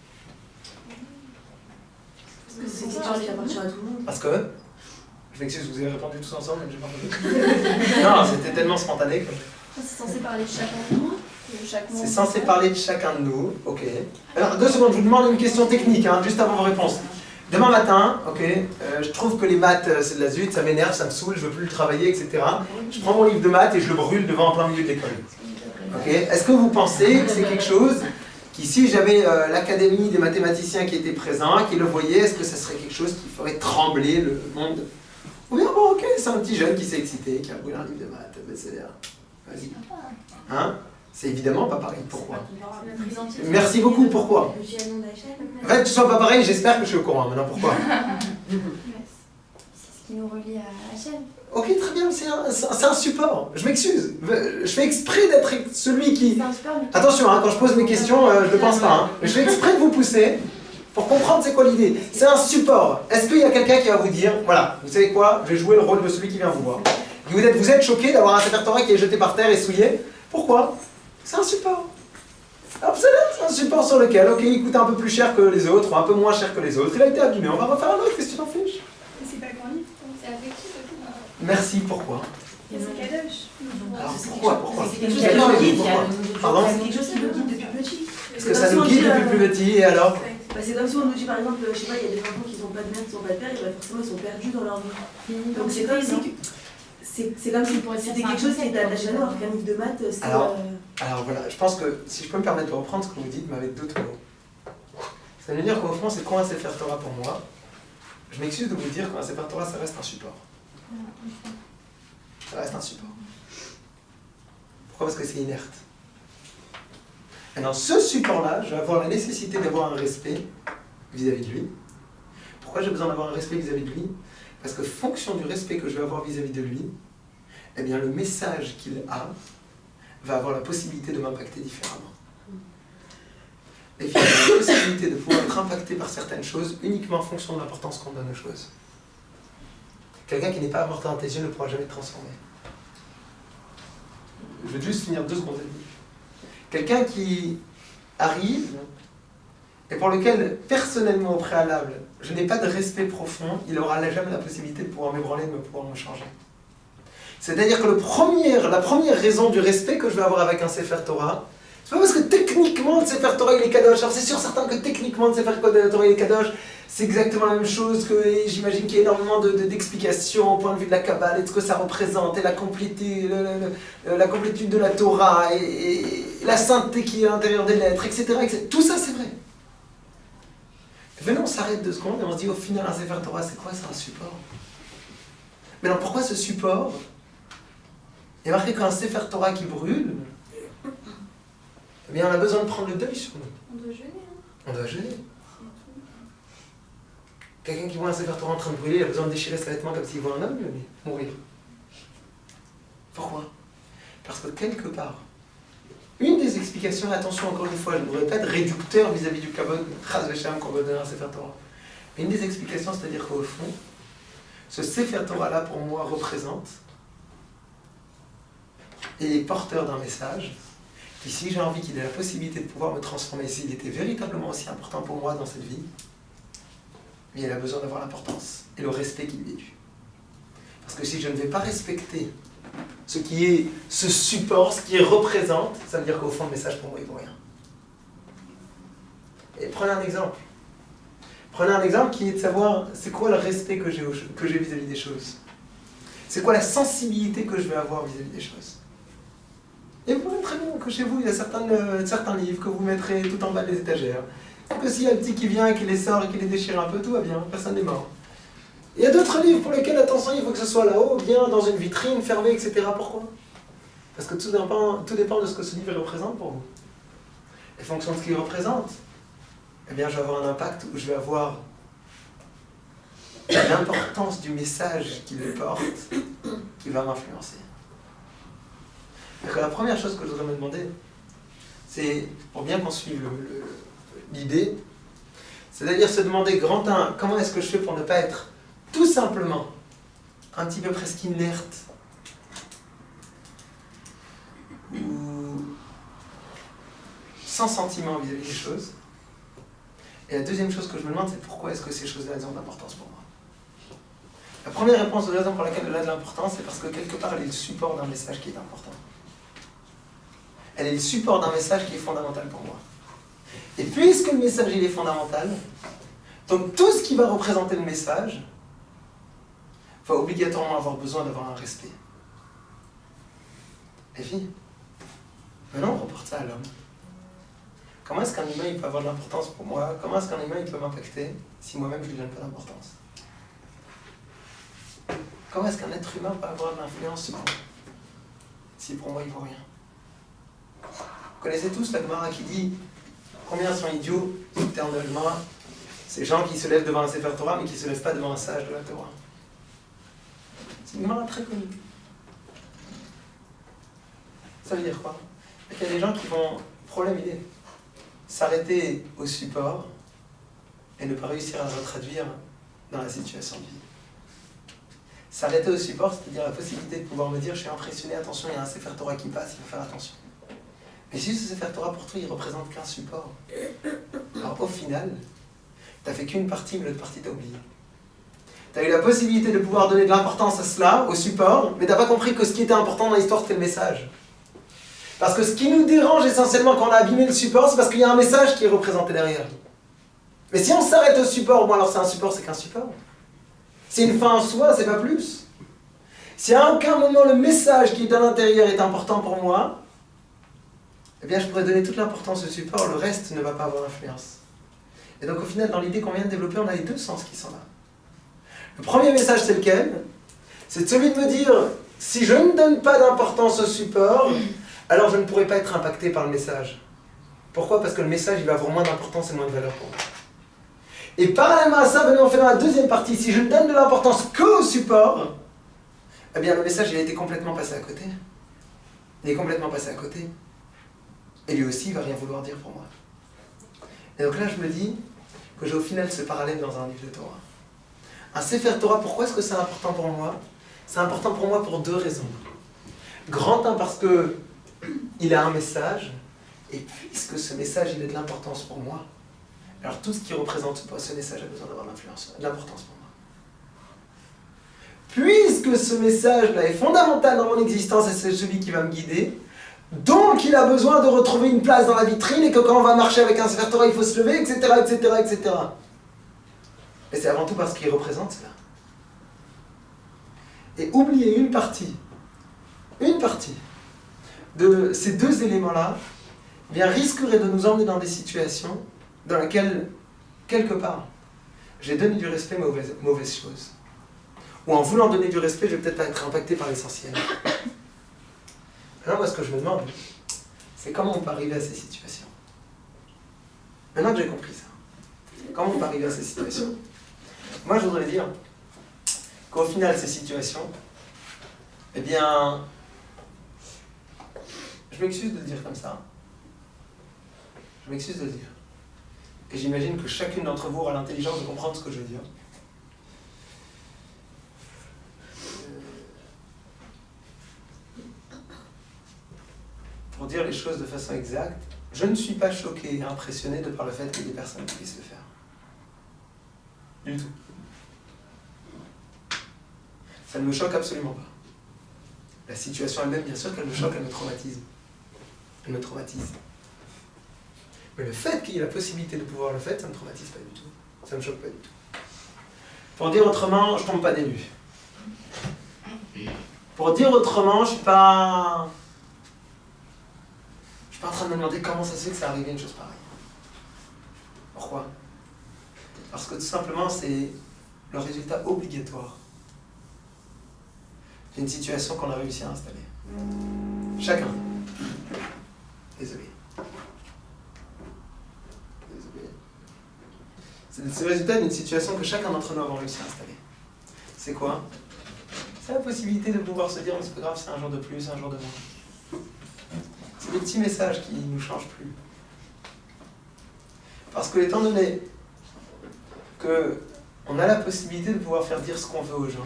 Speaker 3: Parce que c'est quelque chose qui appartient à tout le monde.
Speaker 2: Parce que, je m'excuse, vous avez répondu tous ensemble, mais j'ai pas entendu. Non, c'était tellement spontané que...
Speaker 8: C'est censé parler de chacun de nous. De chaque
Speaker 2: C'est
Speaker 8: membre.
Speaker 2: censé parler de chacun de nous, ok. Alors, 2 secondes, je vous demande une question technique, hein, juste avant vos réponses. Demain matin, ok, je trouve que les maths, c'est de la zut, ça m'énerve, ça me saoule, je veux plus le travailler, etc. Je prends mon livre de maths et je le brûle devant en plein milieu de l'école. Ok. Est-ce que vous pensez que c'est quelque chose qui, si j'avais l'académie des mathématiciens qui était présent, qui le voyait, est-ce que ça serait quelque chose qui ferait trembler le monde? Ou bien, bon, ok, c'est un petit jeune qui s'est excité, qui a brûlé un livre de maths, best-seller. Vas-y. Hein? C'est évidemment pas pareil. Pourquoi? Merci beaucoup. Pourquoi? En fait, que ce soit pas pareil, j'espère que je suis au courant. Maintenant, pourquoi?
Speaker 9: C'est ce qui nous relie à HL.
Speaker 2: Ok, très bien, c'est un support. Je m'excuse. Je fais exprès d'être celui qui...
Speaker 9: C'est un super, mais-
Speaker 2: Attention, hein, quand je pose mes questions, je ne pense pas. Hein. Mais je fais exprès de vous pousser pour comprendre c'est quoi l'idée. C'est un support. Est-ce qu'il y a quelqu'un qui va vous dire, voilà, vous savez quoi, je vais jouer le rôle de celui qui vient vous voir. Et vous êtes choqué d'avoir un Sefer Torah qui est jeté par terre et souillé. Pourquoi? C'est un support. Absolument, c'est un support sur lequel, ok, il coûte un peu plus cher que les autres, ou un peu moins cher que les autres. Il a été abîmé, on va refaire un autre, qu'est-ce que tu t'en fiches?
Speaker 5: Mais c'est pas qu'en livre.
Speaker 8: C'est affectif aussi.
Speaker 2: Merci, pourquoi?
Speaker 5: Il y a ces Kadosh.
Speaker 2: Alors pourquoi?
Speaker 10: C'est quelque chose qui nous guide.
Speaker 2: Pardon?
Speaker 10: C'est quelque chose qui nous guide depuis petit.
Speaker 2: Est-ce que ça nous guide depuis plus petit, et alors?
Speaker 10: Bah, c'est comme si on nous dit par exemple, je sais pas, il y a des enfants qui n'ont pas de mère, qui n'ont pas de père, et bah forcément ils sont perdus dans leur vie. Donc c'est comme si c'est comme si c'était quelque chose qui était attaché à nous, alors qu'un livre de maths, c'est.
Speaker 2: Alors voilà, je pense que si je peux me permettre de reprendre ce que vous dites, mais avec d'autres mots. Ça veut dire qu'au fond, c'est quoi un Sefer Torah pour moi? Je m'excuse de vous dire qu'un Sefer Torah, ça reste un support. Ça reste un support. Pourquoi? Parce que c'est inerte. Et dans ce support-là, je vais avoir la nécessité d'avoir un respect vis-à-vis de lui. Pourquoi j'ai besoin d'avoir un respect vis-à-vis de lui? Parce que fonction du respect que je vais avoir vis-à-vis de lui, eh bien le message qu'il a va avoir la possibilité de m'impacter différemment. Et finalement, la possibilité de pouvoir être impacté par certaines choses uniquement en fonction de l'importance qu'on donne aux choses. Quelqu'un qui n'est pas important dans tes yeux ne pourra jamais te transformer. Je vais juste finir 2 secondes. Quelqu'un qui arrive et pour lequel, personnellement, au préalable, je n'ai pas de respect profond, il n'aura jamais la possibilité de pouvoir m'ébranler, de pouvoir me changer. C'est-à-dire que la première raison du respect que je vais avoir avec un Sefer Torah, c'est pas parce que techniquement le Sefer Torah il est kadosh. Alors c'est sûr certain que techniquement le Sefer Torah il est kadosh, c'est exactement la même chose que j'imagine qu'il y a énormément d'explications au point de vue de la Kabbale et de ce que ça représente, et la complétude de la Torah, et la sainteté qui est à l'intérieur des lettres, etc. Tout ça c'est vrai. Venons, on s'arrête 2 secondes et on se dit au final un Sefer Torah c'est quoi? C'est un support. Mais alors pourquoi ce support? Il y a marqué qu'un Sefer Torah qui brûle, eh bien on a besoin de prendre le deuil sur nous.
Speaker 8: On doit jeûner.
Speaker 2: On doit jeûner. Quelqu'un qui voit un Sefer Torah en train de brûler, il a besoin de déchirer ses vêtements comme s'il voit un homme mourir. Pourquoi? Parce que quelque part, une des explications, attention encore une fois, je ne voudrais pas être réducteur vis-à-vis du Kabod, Chas Veshem qu'on va donner à un Sefer Torah. Mais une des explications, c'est-à-dire qu'au fond, ce Sefer Torah-là, pour moi, représente et est porteur d'un message qui, si j'ai envie qu'il ait la possibilité de pouvoir me transformer, s'il était véritablement aussi important pour moi dans cette vie, mais il a besoin d'avoir l'importance et le respect qui lui est dû. Parce que si je ne vais pas respecter ce qui est ce support, ce qui représente, ça veut dire qu'au fond, le message pour moi, il vaut rien. Et prenez un exemple. Prenez un exemple qui est de savoir c'est quoi le respect que j'ai vis-à-vis des choses. C'est quoi la sensibilité que je vais avoir vis-à-vis des choses. Et vous pouvez très bien que chez vous, il y a certains livres que vous mettrez tout en bas des étagères. Et que s'il y a un petit qui vient et qui les sort et qui les déchire un peu, tout va bien, personne n'est mort. Il y a d'autres livres pour lesquels, attention, il faut que ce soit là-haut, bien dans une vitrine, fermée, etc. Pourquoi? Parce que tout dépend de ce que ce livre représente pour vous. Et en fonction de ce qu'il représente, eh bien, je vais avoir un impact où je vais avoir l'importance du message qu'il porte qui va m'influencer. La première chose que je voudrais me demander, c'est, pour bien qu'on suive l'idée, c'est-à-dire se demander, grand 1, comment est-ce que je fais pour ne pas être tout simplement un petit peu presque inerte ou sans sentiment vis-à-vis des choses. Et la deuxième chose que je me demande, c'est pourquoi est-ce que ces choses-là ont de l'importance pour moi. La première réponse de la raison pour laquelle elle a de l'importance, c'est parce que quelque part elle est le support d'un message qui est important. elle est le support d'un message qui est fondamental pour moi. Et puisque le message il est fondamental, donc tout ce qui va représenter le message va obligatoirement avoir besoin d'avoir un respect. Et puis, maintenant on reporte ça à l'homme. Comment est-ce qu'un humain il peut avoir de l'importance pour moi? Comment est-ce qu'un humain il peut m'impacter si moi-même je ne lui donne pas d'importance? Comment est-ce qu'un être humain peut avoir de l'influence sur moi si pour moi il ne vaut rien? Vous connaissez tous la Gemara qui dit combien sont idiots éternellement ces gens qui se lèvent devant un Sefer Torah mais qui ne se lèvent pas devant un sage de la Torah. C'est une Gemara très connue. Ça veut dire quoi? Il y a des gens qui vont... Le problème il est s'arrêter au support et ne pas réussir à se retraduire dans la situation de vie. S'arrêter au support, c'est-à-dire la possibilité de pouvoir me dire je suis impressionné, attention, il y a un Sefer Torah qui passe, il faut faire attention. Mais si ce Sefer Torah pour toi il représente qu'un support, alors au final, tu n'as fait qu'une partie, mais l'autre partie t'as oublié. Tu as eu la possibilité de pouvoir donner de l'importance à cela, au support, mais tu n'as pas compris que ce qui était important dans l'histoire c'était le message. Parce que ce qui nous dérange essentiellement quand on a abîmé le support, c'est parce qu'il y a un message qui est représenté derrière. Mais si on s'arrête au support, bon alors c'est un support, c'est qu'un support. C'est une fin en soi, c'est pas plus. Si à aucun moment le message qui est à l'intérieur est important pour moi, eh bien je pourrais donner toute l'importance au support, le reste ne va pas avoir d'influence. Et donc au final, dans l'idée qu'on vient de développer, on a les deux sens qui sont là. Le premier message, c'est lequel? C'est celui de me dire, si je ne donne pas d'importance au support, alors je ne pourrai pas être impacté par le message. Pourquoi? Parce que le message, il va avoir moins d'importance et moins de valeur pour moi. Et parallèlement à ça, venez, on fait dans la deuxième partie. Si je ne donne de l'importance qu'au support, eh bien le message, il a été complètement passé à côté. Il est complètement passé à côté. Et lui aussi, il ne va rien vouloir dire pour moi. Et donc là, je me dis que j'ai au final ce parallèle dans un livre de Torah. Un Sefer Torah, pourquoi est-ce que c'est important pour moi? C'est important pour moi pour deux raisons. Grand un, parce que il a un message, et puisque ce message, il a de l'importance pour moi, alors tout ce qui représente ce message a besoin d'avoir de l'influence, de l'importance pour moi. Puisque ce message-là est fondamental dans mon existence et c'est celui qui va me guider, donc il a besoin de retrouver une place dans la vitrine et que quand on va marcher avec un Sefer Torah, il faut se lever, etc., etc., etc. Et c'est avant tout parce qu'il représente cela. Et oublier une partie de ces deux éléments-là, eh bien risquerait de nous emmener dans des situations dans laquelle, quelque part, j'ai donné du respect mauvaise chose. Ou en voulant donner du respect, je vais peut-être pas être impacté par l'essentiel. Alors moi, ce que je me demande, c'est comment on peut arriver à ces situations. Maintenant que j'ai compris ça, comment on peut arriver à ces situations? Moi, je voudrais dire qu'au final, ces situations, eh bien, je m'excuse de le dire comme ça. Je m'excuse de le dire. Et j'imagine que chacune d'entre vous aura l'intelligence de comprendre ce que je veux dire. Pour dire les choses de façon exacte, je ne suis pas choqué et impressionné de par le fait qu'il y ait des personnes qui puissent le faire. Du tout. Ça ne me choque absolument pas. La situation elle-même, bien sûr qu'elle me choque, elle me traumatise. Elle me traumatise. Mais le fait qu'il y ait la possibilité de pouvoir le faire, ça ne me traumatise pas du tout. Ça ne me choque pas du tout. Pour dire autrement, je ne tombe pas des nues. Pour dire autrement, je ne suis pas en train de me demander comment ça se fait que ça arrive une chose pareille. Pourquoi? Parce que tout simplement, c'est le résultat obligatoire d'une situation qu'on a réussi à installer. Chacun. Désolé. C'est le résultat d'une situation que chacun d'entre nous a réussi à installer. C'est quoi? C'est la possibilité de pouvoir se dire mais c'est pas grave, c'est un jour de plus, un jour de moins. C'est des petits messages qui ne nous changent plus. Parce que étant donné qu'on a la possibilité de pouvoir faire dire ce qu'on veut aux gens,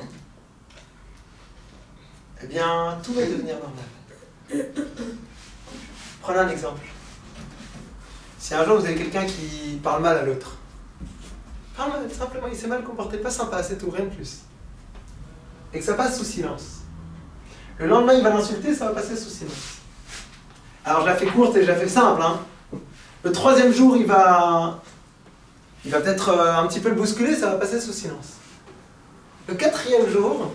Speaker 2: eh bien tout va devenir normal. Prenez un exemple. Si un jour vous avez quelqu'un qui parle mal à l'autre, parle mal, simplement, il s'est mal comporté, pas sympa, c'est tout, rien de plus. Et que ça passe sous silence. Le lendemain, il va l'insulter, ça va passer sous silence. Alors je la fais courte et je la fais simple. Hein. Le troisième jour, il va peut-être un petit peu le bousculer, ça va passer sous silence. Le quatrième jour,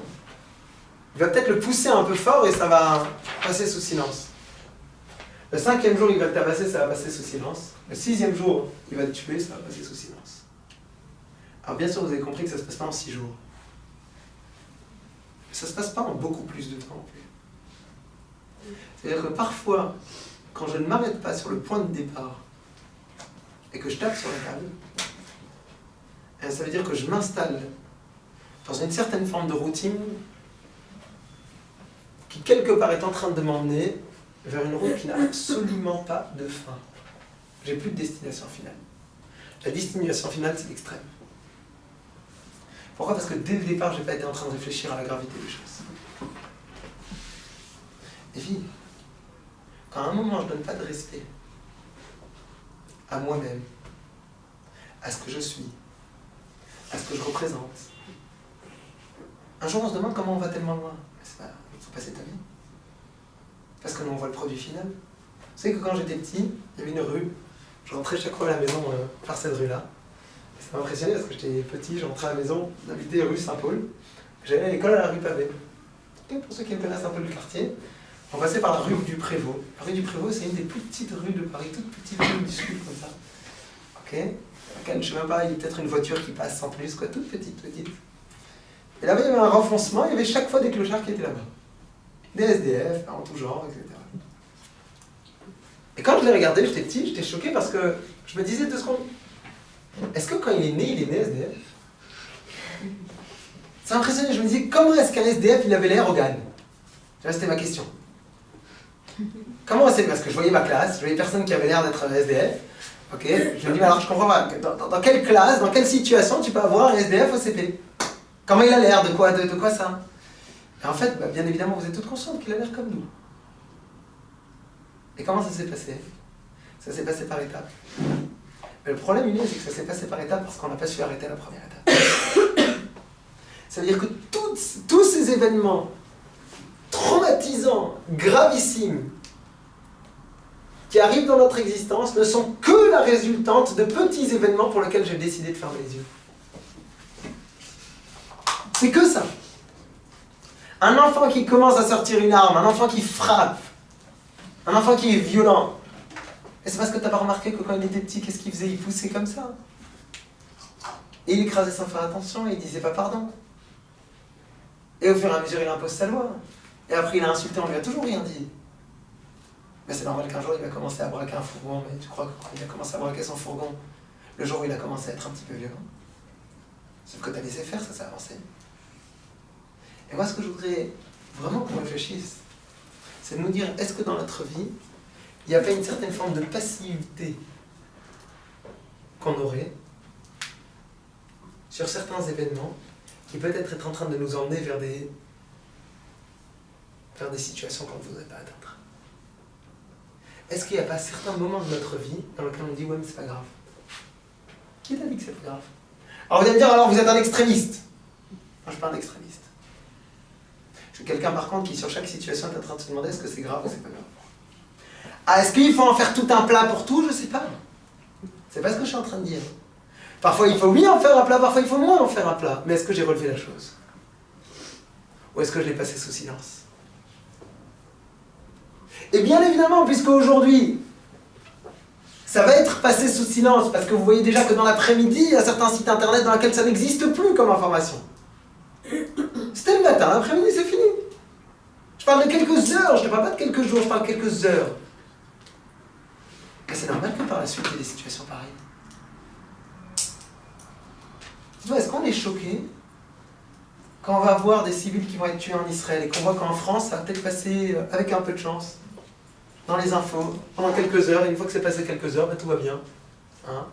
Speaker 2: il va peut-être le pousser un peu fort et ça va passer sous silence. Le cinquième jour, il va le tabasser, ça va passer sous silence. Le sixième jour, il va le tuer, ça va passer sous silence. Alors bien sûr, vous avez compris que ça ne se passe pas en 6 jours. Ça ne se passe pas en beaucoup plus de temps non plus. C'est-à-dire que parfois, quand je ne m'arrête pas sur le point de départ et que je tape sur la table, ça veut dire que je m'installe dans une certaine forme de routine qui quelque part est en train de m'emmener vers une route qui n'a absolument pas de fin. J'ai plus de destination finale. La destination finale, c'est l'extrême. Pourquoi ? Parce que dès le départ, je n'ai pas été en train de réfléchir à la gravité des choses. Et puis, quand à un moment je ne donne pas de respect à moi-même, à ce que je suis, à ce que je représente, un jour on se demande comment on va tellement loin. C'est pas, il faut passer ta vie. Parce que nous on voit le produit final. Vous savez que quand j'étais petit, il y avait une rue, je rentrais chaque fois à la maison par cette rue-là. Ça m'a impressionné parce que j'étais petit, je rentrais à la maison, j'habitais rue Saint-Paul, j'allais à l'école à la rue Pavée. Et pour ceux qui connaissent un peu le quartier, on passait par la rue du Prévost. La rue du Prévost, c'est une des plus petites rues de Paris, toute petite rue du sud comme ça. Ok ? Laquelle, je sais même pas, il y a peut-être une voiture qui passe sans plus, quoi, toute petite. Et là-bas, il y avait un renfoncement, il y avait chaque fois des clochards qui étaient là-bas. Des SDF, en tout genre, etc. Et quand je les regardais, j'étais petit, j'étais choqué parce que je me disais 2 secondes, est-ce que quand il est né SDF ? Ça m'impressionnait, je me disais, comment est-ce qu'un SDF, il avait l'air au GAN ? C'était ma question. Comment c'est ? Parce que je voyais ma classe, je voyais personne qui avait l'air d'être un SDF. Ok, je me dis, mais alors je comprends pas, dans quelle classe, dans quelle situation tu peux avoir un SDF au CP ? Comment il a l'air ? De quoi ça ? Et en fait, bien évidemment, vous êtes toutes conscientes qu'il a l'air comme nous. Et comment ça s'est passé ? Ça s'est passé par étapes. Mais le problème, c'est que ça s'est passé par étapes parce qu'on n'a pas su arrêter la première étape. Ça veut dire que tous ces événements traumatisants, gravissimes, qui arrivent dans notre existence ne sont que la résultante de petits événements pour lesquels j'ai décidé de fermer les yeux. C'est que ça. Un enfant qui commence à sortir une arme, un enfant qui frappe, un enfant qui est violent. Et c'est parce que tu n'as pas remarqué que quand il était petit, qu'est-ce qu'il faisait ? Il poussait comme ça. Et il écrasait sans faire attention et il disait pas pardon. Et au fur et à mesure, il impose sa loi. Et après, il a insulté, on lui a toujours rien dit. Mais c'est normal qu'un jour, il va commencer à braquer un fourgon. Mais tu crois que quand il a commencé à braquer son fourgon, le jour où il a commencé à être un petit peu violent. Sauf que tu as laissé faire, ça s'est avancé. Et moi, ce que je voudrais vraiment qu'on réfléchisse, c'est de nous dire, est-ce que dans notre vie, il n'y a pas une certaine forme de passivité qu'on aurait sur certains événements qui peut-être est en train de nous emmener vers des situations qu'on ne voudrait pas atteindre. Est-ce qu'il n'y a pas certains moments de notre vie dans lesquels on dit « ouais, mais c'est pas grave ». Qui t'a dit que c'est pas grave ? Alors vous allez me dire « alors vous êtes un extrémiste ». Moi je ne suis pas un extrémiste. Je suis quelqu'un par contre qui sur chaque situation est en train de se demander est-ce que c'est grave ou c'est pas grave. Ah, est-ce qu'il faut en faire tout un plat pour tout ? Je ne sais pas. C'est pas ce que je suis en train de dire. Parfois il faut oui en faire un plat, parfois il faut moins en faire un plat. Mais est-ce que j'ai relevé la chose ? Ou est-ce que je l'ai passé sous silence ? Et bien évidemment, puisque aujourd'hui, ça va être passé sous silence, parce que vous voyez déjà que dans l'après-midi, il y a certains sites internet dans lesquels ça n'existe plus comme information. C'était le matin, l'après-midi c'est fini. Je parle de quelques heures, je ne parle pas de quelques jours, je parle de quelques heures. Mais c'est normal que par la suite, il y ait des situations pareilles. Est-ce qu'on est choqué quand on va voir des civils qui vont être tués en Israël et qu'on voit qu'en France, ça va peut-être passer avec un peu de chance dans les infos pendant quelques heures, et une fois que c'est passé quelques heures, tout va bien. Hein ?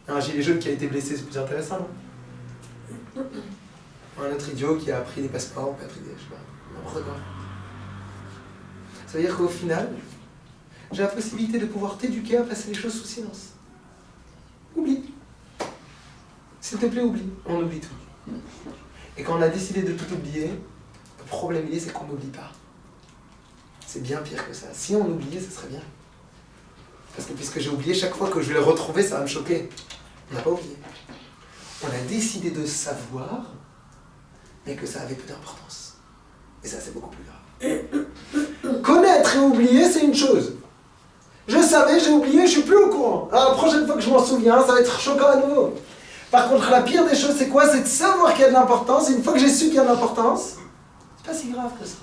Speaker 2: Un gilet jaune qui a été blessé, c'est plus intéressant, non ? Un autre idiot qui a pris des passeports, qui a pris des... je sais pas, n'importe quoi. Ça veut dire qu'au final, j'ai la possibilité de pouvoir t'éduquer à passer les choses sous silence. Oublie. S'il te plaît, oublie. On oublie tout. Et quand on a décidé de tout oublier, le problème c'est qu'on n'oublie pas. C'est bien pire que ça. Si on oubliait, ce serait bien. parce que puisque j'ai oublié, chaque fois que je vais le retrouver, ça va me choquer. On n'a pas oublié. On a décidé de savoir, mais que ça avait peu d'importance. Et ça, c'est beaucoup plus grave. Connaître et oublier, c'est une chose. Je savais, j'ai oublié, je suis plus au courant. Alors la prochaine fois que je m'en souviens, ça va être choquant à nouveau. Par contre, la pire des choses, c'est quoi? C'est de savoir qu'il y a de l'importance. Et une fois que j'ai su qu'il y a de l'importance, c'est pas si grave que ça.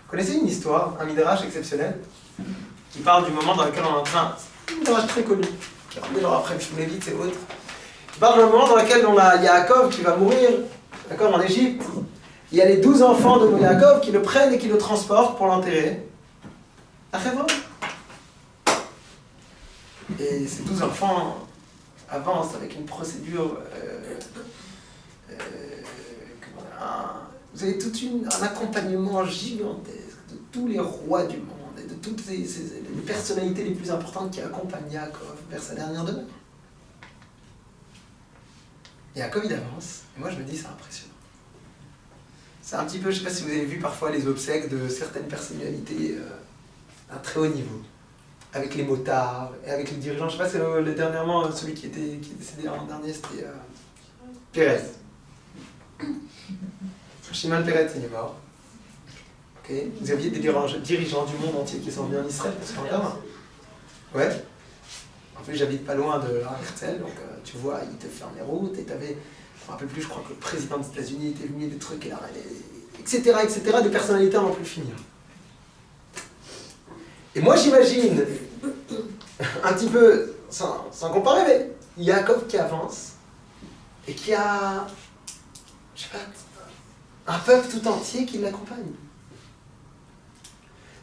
Speaker 2: Vous connaissez une histoire, un midrash exceptionnel, qui parle du moment dans lequel on est en train... C'est un midrash très connu, qui est ramené genre après Shmulévitz et autres. Qui parle d'un moment dans lequel on a Yaakov qui va mourir, d'accord, en Égypte. Il y a les 12 enfants de Yaakov qui le prennent et qui le transportent pour l'enterrer. À Hebron. Et ces 12 enfants avancent avec une procédure... vous avez tout un accompagnement gigantesque de tous les rois du monde et de toutes les personnalités les plus importantes qui accompagnent Yaakov vers sa dernière demeure. Yaakov, il avance, et moi je me dis, c'est impressionnant. C'est un petit peu, je ne sais pas si vous avez vu parfois les obsèques de certaines personnalités d'un très haut niveau, avec les motards, et avec les dirigeants. Je ne sais pas, c'est dernièrement celui qui est décédé en dernier, c'était Pérez. Shimon Peretz, il est mort. Okay. Vous aviez des dirigeants du monde entier qui sont venus en Israël, parce qu'encore. Ouais. En plus, j'habite pas loin de Herzl, donc tu vois, ils te ferment les routes, et t'avais, je me rappelle plus, je crois que le président des États-Unis était venu, des trucs, etc., des personnalités à n'en plus finir. Et moi, j'imagine, un petit peu, sans comparer, mais Yaakov qui avance, et qui a, je sais pas, un peuple tout entier qui l'accompagne.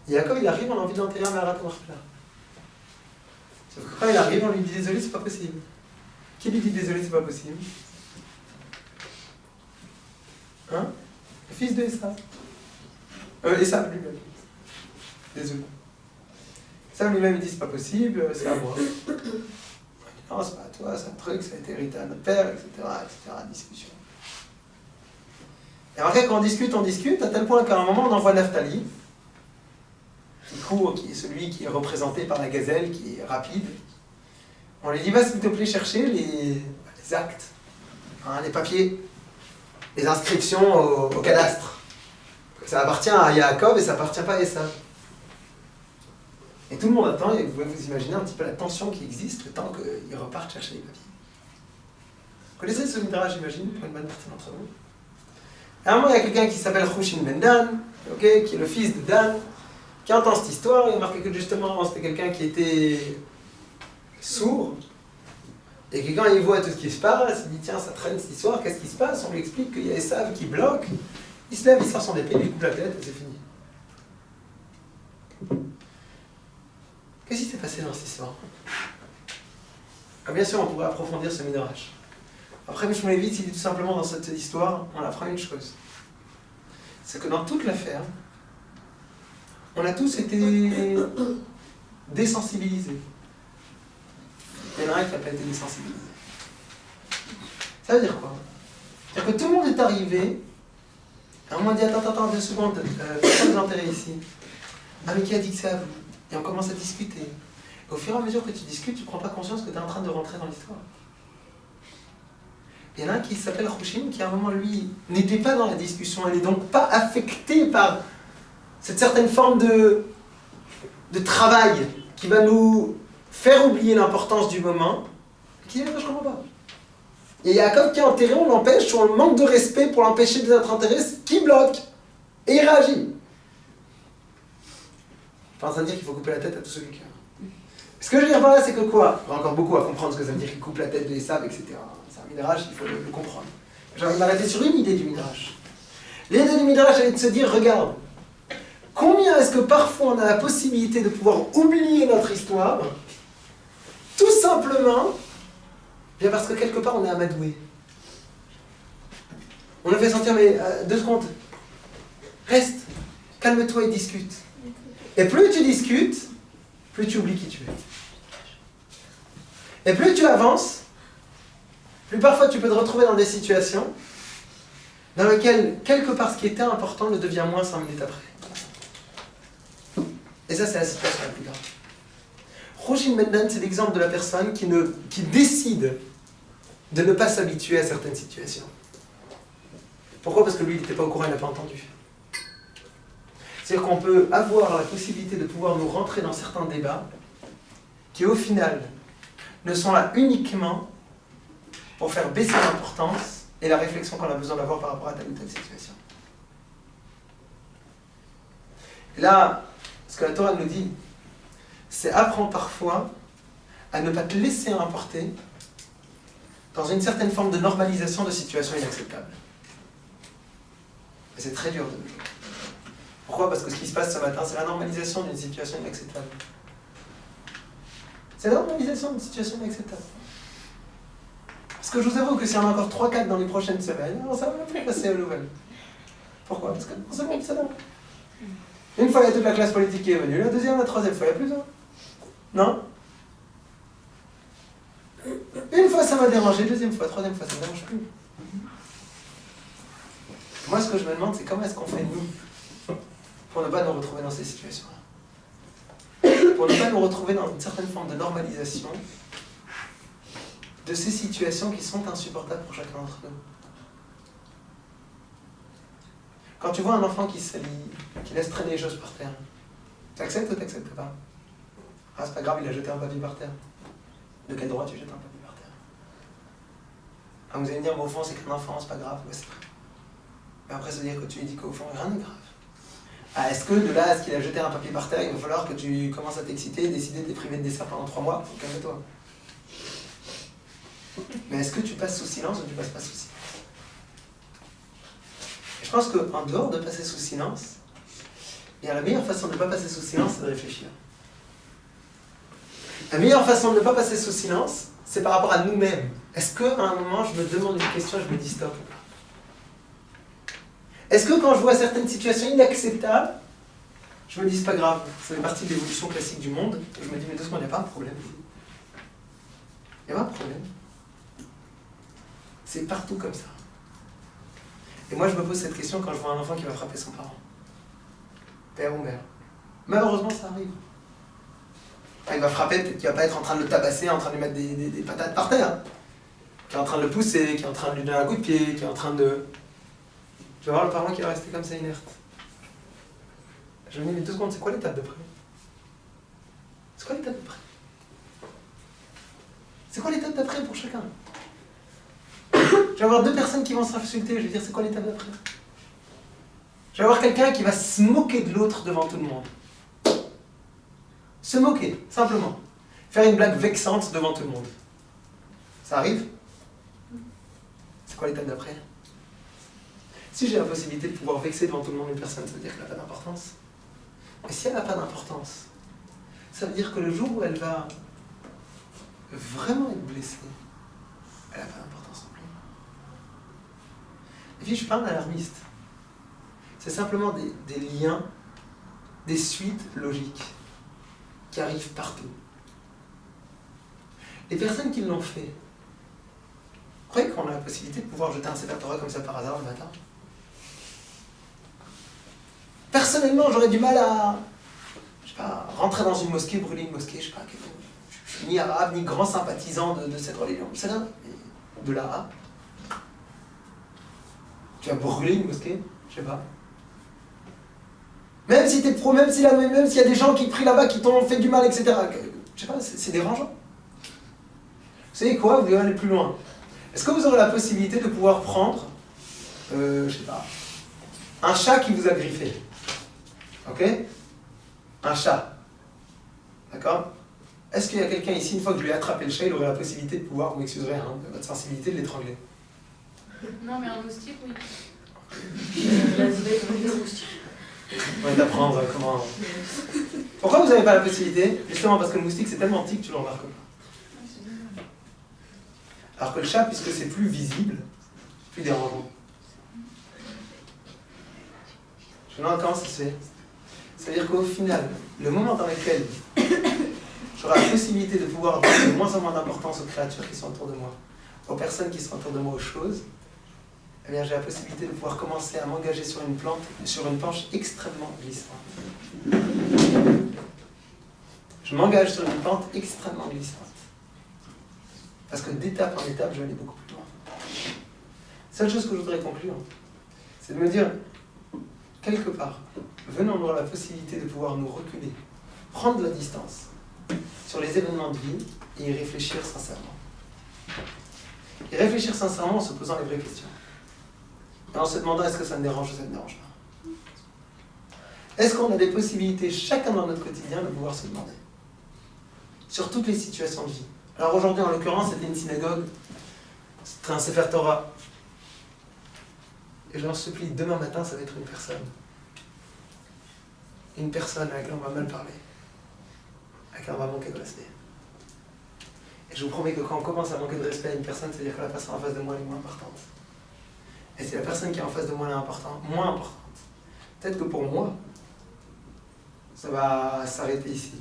Speaker 2: Yaakov, il arrive, on a envie de l'enterrer à Marat Marpla. Sauf que quand il arrive, on lui dit désolé, c'est pas possible. Qui lui dit désolé, c'est pas possible? Hein? Le fils de Esav. Esav lui-même. Désolé. Esav lui-même, il dit c'est pas possible, c'est à moi. Non, c'est pas à toi, c'est un truc, ça a été hérité à notre père, etc. Discussion. Et après, quand on discute, à tel point qu'à un moment, on envoie Naphtali, qui est celui qui est représenté par la gazelle, qui est rapide. On lui dit, va s'il te plaît chercher les actes, hein, les papiers, les inscriptions au cadastre. Ça appartient à Yaakov et ça appartient pas à Esav. Et tout le monde attend, et vous pouvez vous imaginer un petit peu la tension qui existe le temps qu'ils repartent chercher les papiers. Vous connaissez ce midrash, j'imagine, pour une bonne partie d'entre vous? À un moment, il y a quelqu'un qui s'appelle Hushin ben Dan, okay, qui est le fils de Dan, qui entend cette histoire, et il a remarqué que justement, c'était quelqu'un qui était sourd, et que quand il voit tout ce qui se passe, il dit tiens, ça traîne cette histoire, qu'est-ce qui se passe? On lui explique qu'il y a Esav qui bloque, il se lève, il sort son épée, il lui coupe la tête, et c'est fini. Qu'est-ce qui s'est passé dans cette histoire? Bien sûr, on pourrait approfondir ce midrash. Après, M. Shmulévitz, il dit tout simplement dans cette histoire, on apprend une chose. C'est que dans toute l'affaire, on a tous été désensibilisés. Il y en a un qui n'a pas été désensibilisé. Ça veut dire quoi? C'est-à-dire que tout le monde est arrivé, à un moment on dit attends, 2 secondes, pourquoi vous enterrez ici? Ah mais qui a dit que c'est à vous? Et on commence à discuter. Et au fur et à mesure que tu discutes, tu ne prends pas conscience que tu es en train de rentrer dans l'histoire. Il y en a un qui s'appelle Hushin, qui à un moment, lui, n'était pas dans la discussion, elle n'est donc pas affectée par cette certaine forme de travail qui va nous faire oublier l'importance du moment, qui dit, mais je ne comprends pas. Et Yaakov qui est enterré, on l'empêche, sur le manque de respect pour l'empêcher d'être enterré, qui bloque. Et il réagit. Je ne suis pas en train de dire qu'il faut couper la tête à tous ceux qui... Ce que je veux dire par là, c'est que quoi? Il y a encore beaucoup à comprendre ce que ça veut dire qu'il coupe la tête de Esav, etc. C'est un midrash, il faut le comprendre. J'ai envie de m'arrêter sur une idée du midrash. L'idée du midrash, elle est de se dire, regarde, combien est-ce que parfois on a la possibilité de pouvoir oublier notre histoire, tout simplement, bien parce que quelque part on est amadoué. On le fait sentir, mais 2 secondes, reste, calme-toi et discute. Et plus tu discutes, plus tu oublies qui tu es. Et plus tu avances, plus parfois tu peux te retrouver dans des situations dans lesquelles, quelque part, ce qui était important ne devient moins 5 minutes après. Et ça, c'est la situation la plus grave. Roger Menden, c'est l'exemple de la personne qui décide de ne pas s'habituer à certaines situations. Pourquoi? Parce que lui, il n'était pas au courant, il n'a pas entendu. C'est-à-dire qu'on peut avoir la possibilité de pouvoir nous rentrer dans certains débats qui, au final, ne sont là uniquement pour faire baisser l'importance et la réflexion qu'on a besoin d'avoir par rapport à telle ou telle situation. Et là, ce que la Torah nous dit, c'est apprends parfois à ne pas te laisser emporter dans une certaine forme de normalisation de situations inacceptables. Et c'est très dur de nos jours. Pourquoi? Parce que ce qui se passe ce matin, c'est la normalisation d'une situation inacceptable. C'est la normalisation d'une situation inacceptable. Parce que je vous avoue que s'il y en a encore 3-4 dans les prochaines semaines, alors ça va plus passer aux nouvelles. Pourquoi? Parce que non seulement ça va. Une fois, il y a toute la classe politique qui est venue, la deuxième, la troisième fois, il y a plus un. Non? Une fois, ça m'a dérangé, deuxième fois, troisième fois, ça ne me dérange plus. Moi, ce que je me demande, c'est comment est-ce qu'on fait, nous, pour ne pas nous retrouver dans ces situations-là. Pour ne pas nous retrouver dans une certaine forme de normalisation de ces situations qui sont insupportables pour chacun d'entre nous. Quand tu vois un enfant qui s'allie, qui laisse traîner les choses par terre, t'acceptes ou t'acceptes pas? Ah, c'est pas grave, il a jeté un papier par terre. De quel droit tu jettes un papier par terre? Ah, vous allez me dire, mais au fond, c'est qu'un enfant, c'est pas grave. Ouais, c'est vrai. Mais après, ça veut dire que tu lui dis qu'au fond, rien n'est grave. Ah, est-ce que de là à ce qu'il a jeté un papier par terre, il va falloir que tu commences à t'exciter et décider de te priver de dessert pendant 3 mois? Calme-toi. Mais est-ce que tu passes sous silence ou tu passes pas sous silence? Et je pense qu'en dehors de passer sous silence, bien, la meilleure façon de ne pas passer sous silence, c'est de réfléchir. La meilleure façon de ne pas passer sous silence, c'est par rapport à nous-mêmes. Est-ce qu'à un moment, je me demande une question et je me dis stop ou pas? Est-ce que quand je vois certaines situations inacceptables, je me dis c'est pas grave, ça fait partie de l'évolution classique du monde, et je me dis mais 2 secondes, il n'y a pas un problème. Il n'y a pas un problème. C'est partout comme ça. Et moi je me pose cette question quand je vois un enfant qui va frapper son parent. Père ou mère. Malheureusement ça arrive. Enfin, il va frapper, peut-être qu'il va pas être en train de le tabasser, en train de lui mettre des patates par terre. Qui est en train de le pousser, qui est en train de lui donner un coup de pied, qui est en train de... Tu vas voir le parent qui va rester comme ça inerte. Je me dis, mais 2 secondes, c'est quoi l'étape d'après? C'est quoi l'étape d'après? C'est quoi l'étape d'après pour chacun? Je vais avoir 2 personnes qui vont s'insulter, je vais dire, c'est quoi l'étape d'après? Je vais avoir quelqu'un qui va se moquer de l'autre devant tout le monde. Se moquer, simplement. Faire une blague vexante devant tout le monde. Ça arrive? C'est quoi l'étape d'après? Si j'ai la possibilité de pouvoir vexer devant tout le monde une personne, ça veut dire qu'elle n'a pas d'importance. Mais si elle n'a pas d'importance, ça veut dire que le jour où elle va vraiment être blessée, elle n'a pas d'importance non plus. Et puis je ne suis pas un alarmiste. C'est simplement des liens, des suites logiques qui arrivent partout. Les personnes qui l'ont fait, vous croyez qu'on a la possibilité de pouvoir jeter un Sefer Torah comme ça par hasard le matin? Personnellement, j'aurais du mal à, je sais pas, rentrer dans une mosquée, brûler une mosquée, je sais pas, je suis ni arabe, ni grand sympathisant de cette religion. C'est là, de l'arabe. Tu vas brûler une mosquée? Je sais pas. Même si t'es pro, même s'il y a des gens qui prient là-bas, qui t'ont fait du mal, etc. Je sais pas, c'est dérangeant. Vous savez quoi? Vous devez aller plus loin. Est-ce que vous aurez la possibilité de pouvoir prendre, je sais pas, un chat qui vous a griffé? Ok? Un chat. D'accord? Est-ce qu'il y a quelqu'un ici, une fois que je lui ai attrapé le chat, il aurait la possibilité de pouvoir, vous m'excuserez, hein, de votre sensibilité, de l'étrangler?
Speaker 4: Non, mais un moustique, oui.
Speaker 2: On va t'apprendre comment... Pourquoi vous n'avez pas la possibilité? Justement parce que le moustique c'est tellement petit que tu ne le remarques pas. Alors que le chat, puisque c'est plus visible, plus dérangeant. Je me demande comment ça se fait. C'est-à-dire qu'au final, le moment dans lequel j'aurai la possibilité de pouvoir donner de moins en moins d'importance aux créatures qui sont autour de moi, aux personnes qui sont autour de moi, aux choses, eh bien j'ai la possibilité de pouvoir commencer à m'engager sur une planche extrêmement glissante. Je je m'engage sur une pente extrêmement glissante. Parce que d'étape en étape, je vais aller beaucoup plus loin. Seule chose que je voudrais conclure, c'est de me dire, quelque part, venons avoir la possibilité de pouvoir nous reculer, prendre la distance sur les événements de vie et y réfléchir sincèrement. Et réfléchir sincèrement en se posant les vraies questions. Et en se demandant est-ce que ça me dérange ou ça ne me dérange pas. Est-ce qu'on a des possibilités, chacun dans notre quotidien, de pouvoir se demander sur toutes les situations de vie. Alors aujourd'hui, en l'occurrence, c'était une synagogue, c'était un Sefer Torah. Et je leur supplie, demain matin, ça va être une personne. Une personne à laquelle on va mal parler, à laquelle on va manquer de respect. Et je vous promets que quand on commence à manquer de respect à une personne, c'est-à-dire que la personne en face de moi est moins importante. Et c'est la personne qui est en face de moi moins importante. Peut-être que pour moi, ça va s'arrêter ici.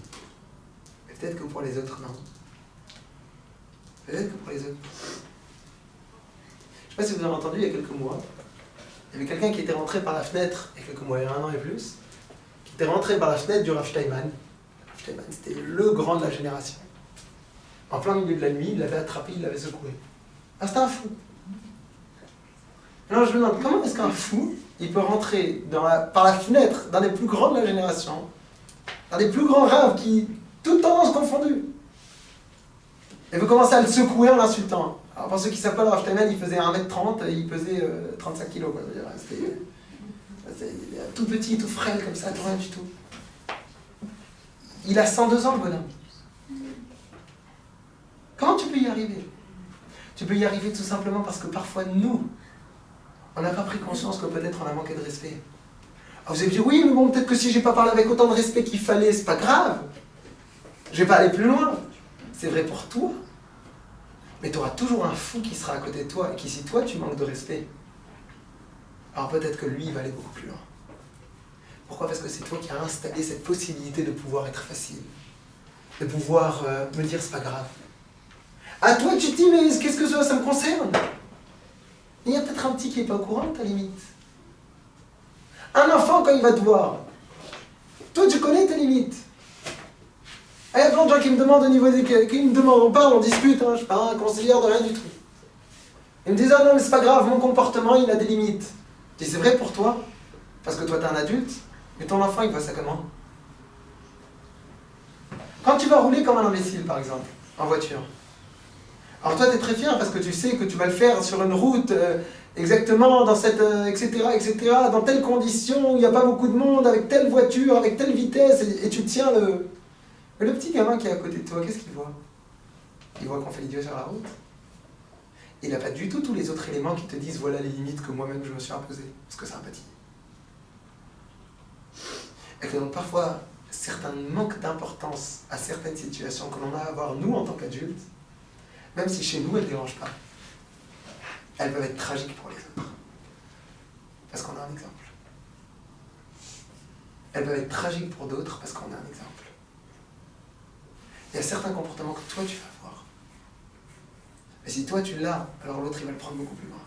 Speaker 2: Mais peut-être que pour les autres, non. Peut-être que pour les autres. Je ne sais pas si vous avez entendu, il y a quelques mois, il y avait quelqu'un qui était rentré par la fenêtre, il y a quelques mois, il y a 1 an et plus, qui était rentré par la fenêtre du Rav Steinman. Rav Steinman, c'était le grand de la génération. En plein milieu de la nuit, il l'avait attrapé, il l'avait secoué. Ah, c'était un fou. Alors je me demande, comment est-ce qu'un fou, il peut rentrer par la fenêtre d'un des plus grands de la génération, d'un des plus grands raves qui, toutes tendances confondues, et veut commencer à le secouer en l'insultant. Alors pour ceux qui ne savent pas, le Rav Steinman, il faisait 1m30 et il pesait 35 kg. C'était tout petit, tout frêle comme ça, tout rien du tout. Il a 102 ans, le bonhomme. Comment tu peux y arriver? Tu peux y arriver tout simplement parce que parfois, nous, on n'a pas pris conscience que peut-être on a manqué de respect. Alors vous allez dire, oui, mais bon, peut-être que si j'ai pas parlé avec autant de respect qu'il fallait, c'est pas grave. Je vais pas aller plus loin. C'est vrai pour toi. Mais tu auras toujours un fou qui sera à côté de toi et qui, si toi, tu manques de respect, alors peut-être que lui, il va aller beaucoup plus loin. Pourquoi? Parce que c'est toi qui as installé cette possibilité de pouvoir être facile. De pouvoir me dire, c'est pas grave. À toi, tu te dis, mais qu'est-ce que ça me concerne? Il y a peut-être un petit qui n'est pas au courant de ta limite. Un enfant, quand il va te voir, toi, tu connais tes limites. Il y a plein de gens qui me demandent au niveau des... qui me demandent, on parle, on discute, hein, je ne suis pas un conseiller de rien du tout. Ils me disent, ah non, mais c'est pas grave, mon comportement, il a des limites. Je dis, c'est vrai pour toi, parce que toi, tu es un adulte, mais ton enfant, il voit ça comment? Quand tu vas rouler comme un imbécile, par exemple, en voiture, alors toi, tu es très fier parce que tu sais que tu vas le faire sur une route exactement dans cette... etc., dans telle condition, où il n'y a pas beaucoup de monde, avec telle voiture, avec telle vitesse, et tu tiens le... Mais le petit gamin qui est à côté de toi, qu'est-ce qu'il voit? Il voit qu'on fait l'idiot sur la route. Il n'a pas du tout tous les autres éléments qui te disent voilà les limites que moi-même je me suis imposées, parce que c'est un petit. Et que donc parfois, certains manques d'importance à certaines situations que l'on a à avoir nous en tant qu'adultes, même si chez nous elles ne dérangent pas, elles peuvent être tragiques pour les autres. Parce qu'on a un exemple. Elles peuvent être tragiques pour d'autres parce qu'on a un exemple. Il y a certains comportements que toi tu vas avoir. Mais si toi tu l'as, alors l'autre il va le prendre beaucoup plus loin.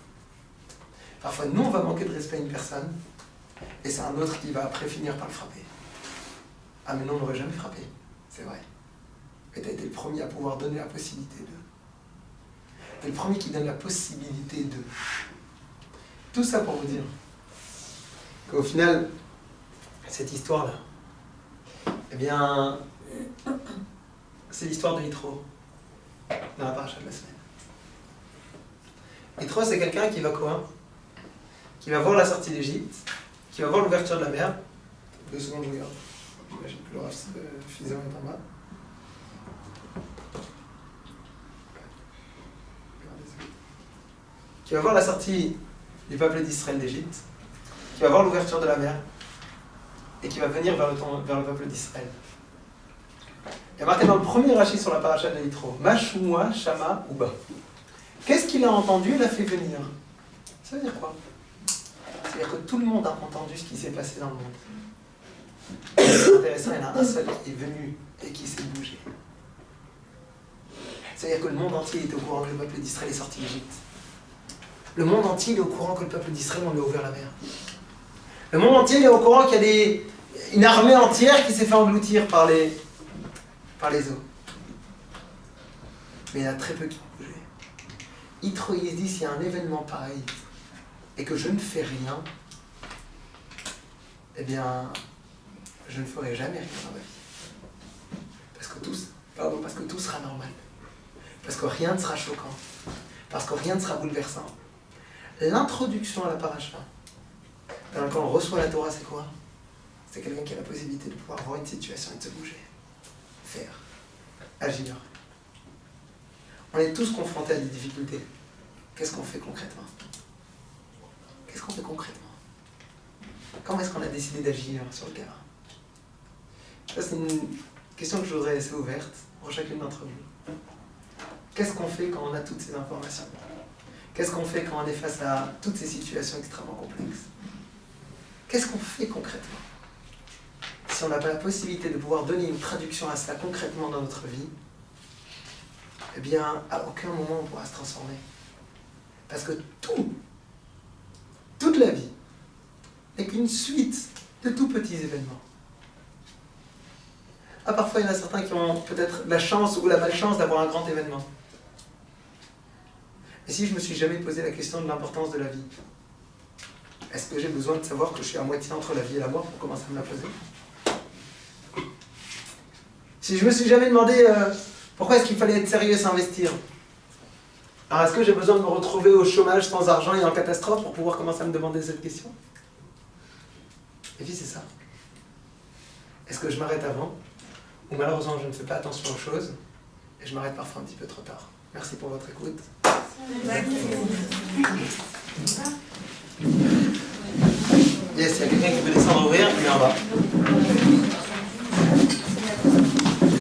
Speaker 2: Parfois nous on va manquer de respect à une personne, et c'est un autre qui va après finir par le frapper. Ah mais non, on n'aurait jamais frappé, c'est vrai. Mais tu as été le premier à pouvoir donner la possibilité de. Tu es le premier qui donne la possibilité de. Tout ça pour vous dire qu'au final, cette histoire-là, eh bien, c'est l'histoire de Yitro, dans la paracha de la semaine. Yitro, c'est quelqu'un qui va quoi? Qui va voir la sortie d'Égypte, qui va voir l'ouverture de la mer. 2 secondes, je regarde. J'imagine que le Rav Fizan est en bas. Qui va voir la sortie du peuple d'Israël d'Égypte, qui va voir l'ouverture de la mer, et qui va venir vers le peuple d'Israël. Il y a marqué dans le premier rachis sur la paracha de Yitro, Mashumua, Shama, Uba. Qu'est-ce qu'il a entendu? Il a fait venir. Ça veut dire quoi? C'est-à-dire que tout le monde a entendu ce qui s'est passé dans le monde. C'est intéressant, il y en a un seul qui est venu et qui s'est bougé. C'est-à-dire que le monde entier est au courant que le peuple d'Israël est sorti d'Égypte. Le monde entier est au courant que le peuple d'Israël, on lui a ouvert la mer. Le monde entier est au courant qu'il y a une armée entière qui s'est fait engloutir par par les eaux. Mais il y en a très peu qui vont bouger. Yitro, il se dit, s'il y a un événement pareil et que je ne fais rien, eh bien, je ne ferai jamais rien dans ma vie. Parce que tout sera normal. Parce que rien ne sera choquant. Parce que rien ne sera bouleversant. L'introduction à la paracha, quand on reçoit la Torah, c'est quoi? C'est quelqu'un qui a la possibilité de pouvoir voir une situation et de se bouger. Faire. Agir. On est tous confrontés à des difficultés. Qu'est-ce qu'on fait concrètement? Qu'est-ce qu'on fait concrètement? Comment est-ce qu'on a décidé d'agir sur le terrain? Ça, c'est une question que je voudrais laisser ouverte pour chacune d'entre vous. Qu'est-ce qu'on fait quand on a toutes ces informations? Qu'est-ce qu'on fait quand on est face à toutes ces situations extrêmement complexes? Qu'est-ce qu'on fait concrètement? Si on n'a pas la possibilité de pouvoir donner une traduction à cela concrètement dans notre vie, eh bien, à aucun moment on pourra se transformer. Parce que toute la vie, n'est qu'une suite de tout petits événements. Ah, parfois, il y en a certains qui ont peut-être la chance ou la malchance d'avoir un grand événement. Et si je ne me suis jamais posé la question de l'importance de la vie, est-ce que j'ai besoin de savoir que je suis à moitié entre la vie et la mort pour commencer à me la poser? Si je ne me suis jamais demandé pourquoi est-ce qu'il fallait être sérieux et s'investir, alors est-ce que j'ai besoin de me retrouver au chômage sans argent et en catastrophe pour pouvoir commencer à me demander cette question? Et puis c'est ça. Est-ce que je m'arrête avant? Ou malheureusement je ne fais pas attention aux choses et je m'arrête parfois un petit peu trop tard. Merci pour votre écoute. Yes, il y a quelqu'un qui veut descendre ouvrir, il est en bas.